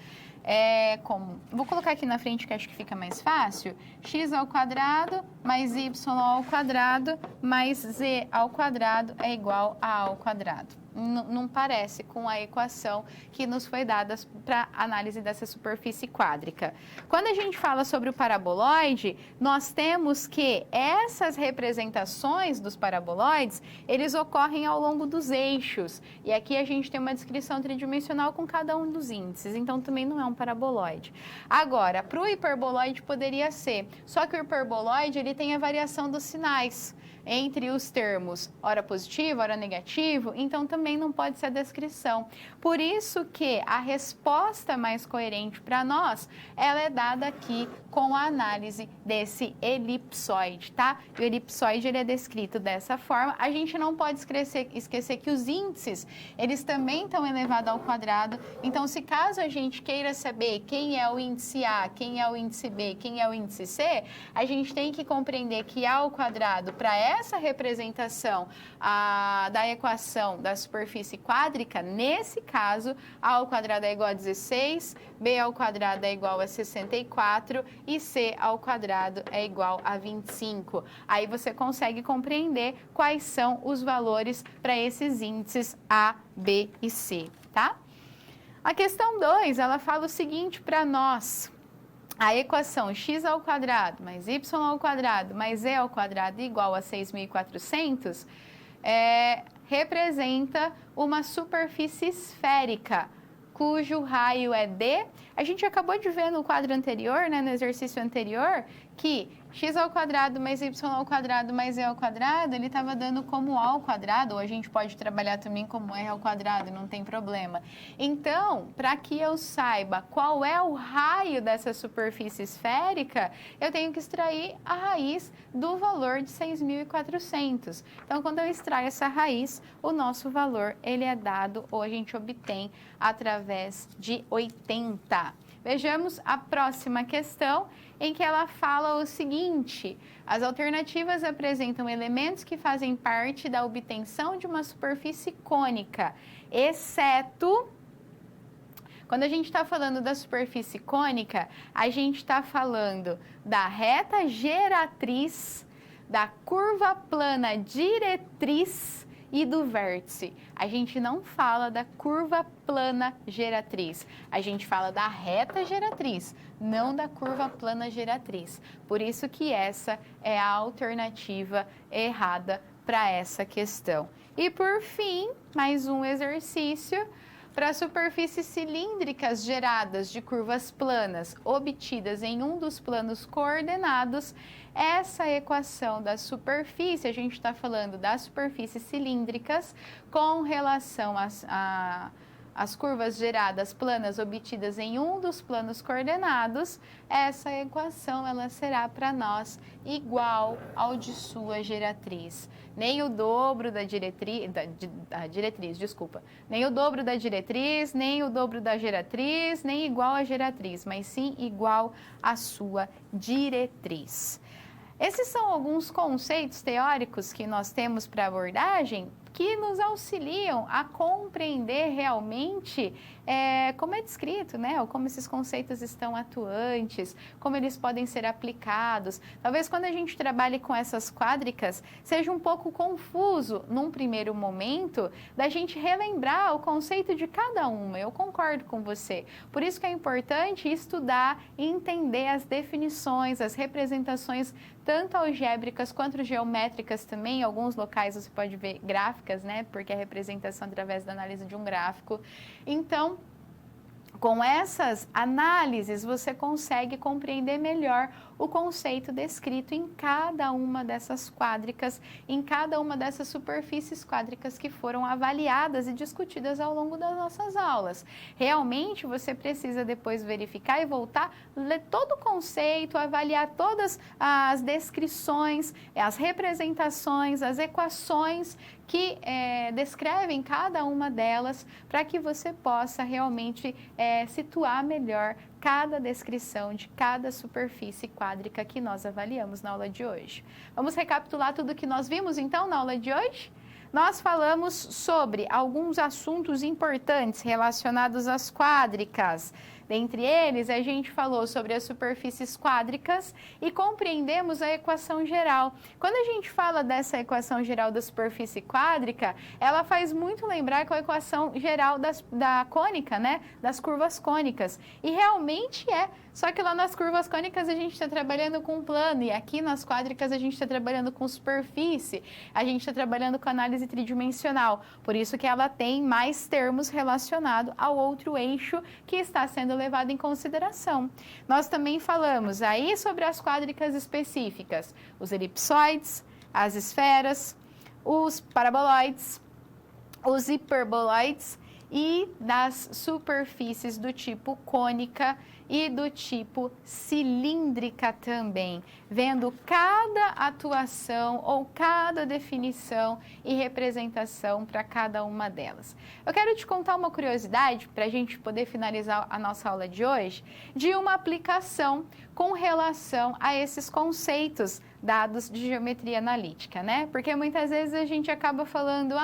Speaker 1: Vou colocar aqui na frente que acho que fica mais fácil, x ao quadrado mais y ao quadrado mais z ao quadrado é igual a ao quadrado. Não parece com a equação que nos foi dada para análise dessa superfície quádrica. Quando a gente fala sobre o paraboloide, nós temos que essas representações dos paraboloides, eles ocorrem ao longo dos eixos. E aqui a gente tem uma descrição tridimensional com cada um dos índices, então também não é um paraboloide. Agora, para o hiperboloide poderia ser, só que o hiperboloide ele tem a variação dos sinais entre os termos ora positivo, ora negativo, então também não pode ser a descrição. Por isso que a resposta mais coerente para nós, ela é dada aqui com a análise desse elipsoide, tá? O elipsoide ele é descrito dessa forma. A gente não pode esquecer que os índices, eles também estão elevados ao quadrado. Então, se caso a gente queira saber quem é o índice A, quem é o índice B, quem é o índice C, a gente tem que compreender que A ao quadrado, para essa representação da equação da superfície quádrica, nesse caso, A ao quadrado é igual a 16, B ao quadrado é igual a 64 e C ao quadrado é igual a 25. Aí você consegue compreender quais são os valores para esses índices A, B e C, tá? A questão 2, ela fala o seguinte para nós. A equação x ao quadrado mais y ao quadrado mais z ao quadrado igual a 6.400 representa uma superfície esférica, cujo raio é D. A gente acabou de ver no quadro anterior, né, no exercício anterior, que x ao quadrado mais y ao quadrado mais z ao quadrado, ele estava dando como A ao quadrado, ou a gente pode trabalhar também como R ao quadrado, não tem problema. Então, para que eu saiba qual é o raio dessa superfície esférica, eu tenho que extrair a raiz do valor de 6.400. Então, quando eu extraio essa raiz, o nosso valor, ele é dado, ou a gente obtém, através de 80. Vejamos a próxima questão, em que ela fala o seguinte: as alternativas apresentam elementos que fazem parte da obtenção de uma superfície cônica, exceto... Quando a gente está falando da superfície cônica, a gente está falando da reta geratriz, da curva plana diretriz e do vértice. A gente não fala da curva plana geratriz, a gente fala da reta geratriz, não da curva plana geratriz. Por isso que essa é a alternativa errada para essa questão. E por fim, mais um exercício. Para superfícies cilíndricas geradas de curvas planas obtidas em um dos planos coordenados, essa equação da superfície, a gente está falando das superfícies cilíndricas com relação às curvas geradas planas obtidas em um dos planos coordenados, essa equação ela será para nós igual ao de sua geratriz. Nem o dobro da diretriz, nem o dobro da diretriz, nem o dobro da geratriz, nem igual à geratriz, mas sim igual à sua diretriz. Esses são alguns conceitos teóricos que nós temos para abordagem que nos auxiliam a compreender realmente como é descrito, né? Ou como esses conceitos estão atuantes, como eles podem ser aplicados. Talvez quando a gente trabalhe com essas quádricas, seja um pouco confuso, num primeiro momento, da gente relembrar o conceito de cada uma. Eu concordo com você. Por isso que é importante estudar e entender as definições, as representações, tanto algébricas quanto geométricas também. Em alguns locais você pode ver gráficas, né? Porque é a representação através da análise de um gráfico. Então, Com essas análises, você consegue compreender melhor o conceito descrito em cada uma dessas quádricas, em cada uma dessas superfícies quádricas que foram avaliadas e discutidas ao longo das nossas aulas. Realmente, você precisa depois verificar e voltar, ler todo o conceito, avaliar todas as descrições, as representações, as equações que descrevem cada uma delas, para que você possa realmente situar melhor cada descrição de cada superfície quádrica que nós avaliamos na aula de hoje. Vamos recapitular tudo que nós vimos então na aula de hoje? Nós falamos sobre alguns assuntos importantes relacionados às quádricas. Dentre eles, a gente falou sobre as superfícies quádricas e compreendemos a equação geral. Quando a gente fala dessa equação geral da superfície quádrica, ela faz muito lembrar com a equação geral da cônica, né? Das curvas cônicas. E realmente é. Só que lá nas curvas cônicas a gente está trabalhando com plano e aqui nas quádricas a gente está trabalhando com superfície, a gente está trabalhando com análise tridimensional. Por isso que ela tem mais termos relacionados ao outro eixo que está sendo levado em consideração. Nós também falamos aí sobre as quádricas específicas, os elipsoides, as esferas, os paraboloides, os hiperboloides e das superfícies do tipo cônica e do tipo cilíndrica também, vendo cada atuação ou cada definição e representação para cada uma delas. Eu quero te contar uma curiosidade para a gente poder finalizar a nossa aula de hoje, de uma aplicação com relação a esses conceitos dados de geometria analítica, né? Porque muitas vezes a gente acaba falando,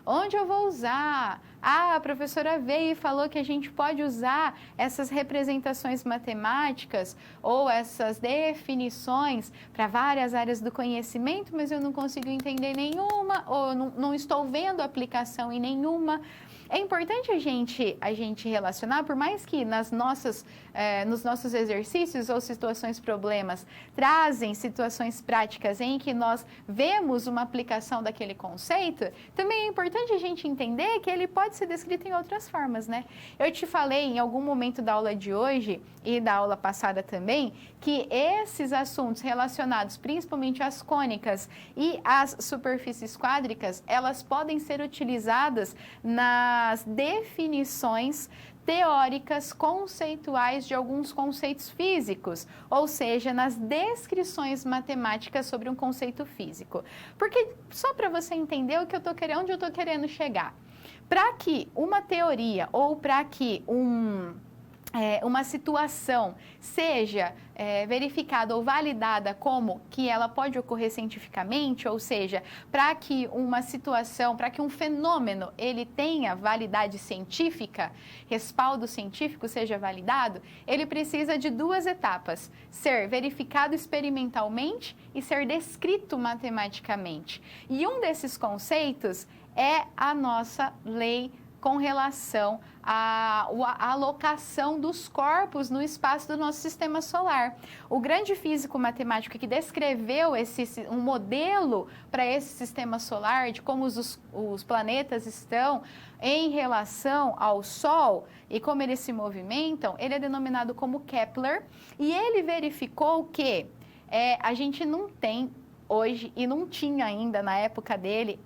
Speaker 1: onde eu vou usar? A professora veio e falou que a gente pode usar essas representações matemáticas ou essas definições para várias áreas do conhecimento, mas eu não consigo entender nenhuma ou não estou vendo aplicação em nenhuma. É importante a gente relacionar, por mais que nos nossos exercícios ou situações problemas trazem situações práticas em que nós vemos uma aplicação daquele conceito, também é importante a gente entender que ele pode ser descrito em outras formas, né? Eu te falei em algum momento da aula de hoje e da aula passada também, que esses assuntos relacionados principalmente às cônicas e às superfícies quádricas, elas podem ser utilizadas nas definições teóricas, conceituais de alguns conceitos físicos, ou seja, nas descrições matemáticas sobre um conceito físico. Porque, só para você entender onde eu estou querendo chegar, para que uma teoria ou para que uma situação seja verificada ou validada como que ela pode ocorrer cientificamente, ou seja, para que uma situação, para que um fenômeno ele tenha validade científica, respaldo científico seja validado, ele precisa de duas etapas: ser verificado experimentalmente e ser descrito matematicamente. E um desses conceitos é a nossa lei com relação à alocação dos corpos no espaço do nosso sistema solar. O grande físico matemático que descreveu um modelo para esse sistema solar, de como os planetas estão em relação ao Sol e como eles se movimentam, ele é denominado como Kepler, e ele verificou que a gente não tem hoje, e não tinha ainda na época dele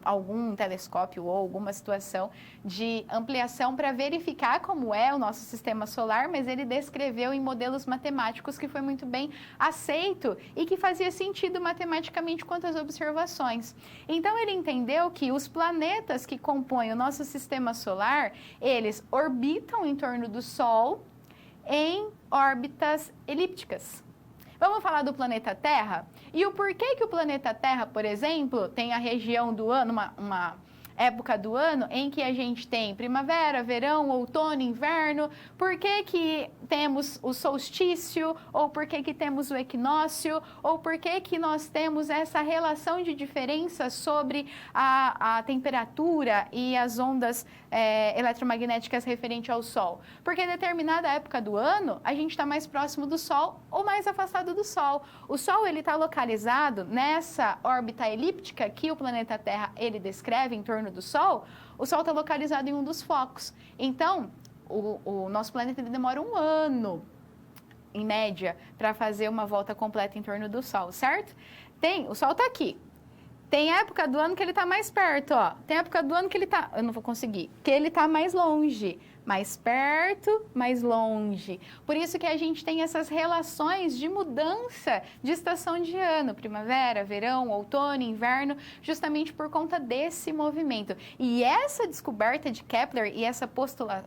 Speaker 1: algum telescópio ou alguma situação de ampliação para verificar como é o nosso sistema solar, mas ele descreveu em modelos matemáticos que foi muito bem aceito e que fazia sentido matematicamente quanto às observações. Então ele entendeu que os planetas que compõem o nosso sistema solar, eles orbitam em torno do Sol em órbitas elípticas. Vamos falar do planeta Terra? E o porquê que o planeta Terra, por exemplo, tem a região do ano, uma época do ano em que a gente tem primavera, verão, outono, inverno, por que que temos o solstício, ou por que que temos o equinócio, ou por que que nós temos essa relação de diferença sobre a temperatura e as ondas eletromagnéticas referente ao Sol. Porque em determinada época do ano, a gente está mais próximo do Sol ou mais afastado do Sol. O Sol ele está localizado nessa órbita elíptica que o planeta Terra ele descreve em torno do Sol. O Sol está localizado em um dos focos. Então, O nosso planeta demora 1 ano, em média, para fazer uma volta completa em torno do Sol, certo? O Sol está aqui. Tem época do ano que ele está mais perto, ó. Tem época do ano que ele está... Eu não vou conseguir. Que ele está mais longe. Mais perto, mais longe. Por isso que a gente tem essas relações de mudança de estação de ano. Primavera, verão, outono, inverno. Justamente por conta desse movimento. E essa descoberta de Kepler e essa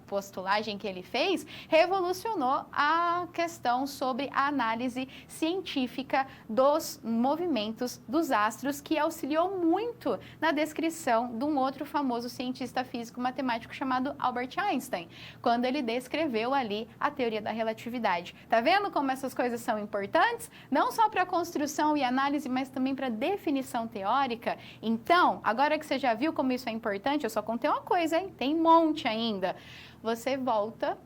Speaker 1: postulagem que ele fez revolucionou a questão sobre a análise científica dos movimentos dos astros, que auxiliou muito na descrição de um outro famoso cientista físico matemático chamado Albert Einstein, quando ele descreveu ali a teoria da relatividade. Tá vendo como essas coisas são importantes? Não só para a construção e análise, mas também para definição teórica. Então, agora que você já viu como isso é importante, eu só contei uma coisa, hein? Tem um monte ainda. Você volta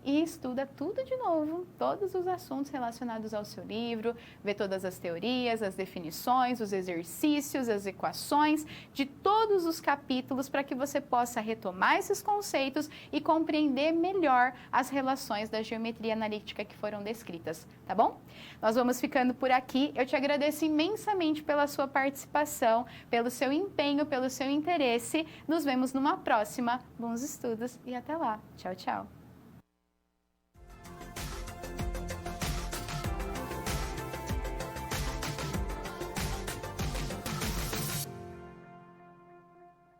Speaker 1: e estuda tudo de novo, todos os assuntos relacionados ao seu livro, vê todas as teorias, as definições, os exercícios, as equações de todos os capítulos para que você possa retomar esses conceitos e compreender melhor as relações da geometria analítica que foram descritas, tá bom? Nós vamos ficando por aqui. Eu te agradeço imensamente pela sua participação, pelo seu empenho, pelo seu interesse. Nos vemos numa próxima. Bons estudos e até lá. Tchau, tchau.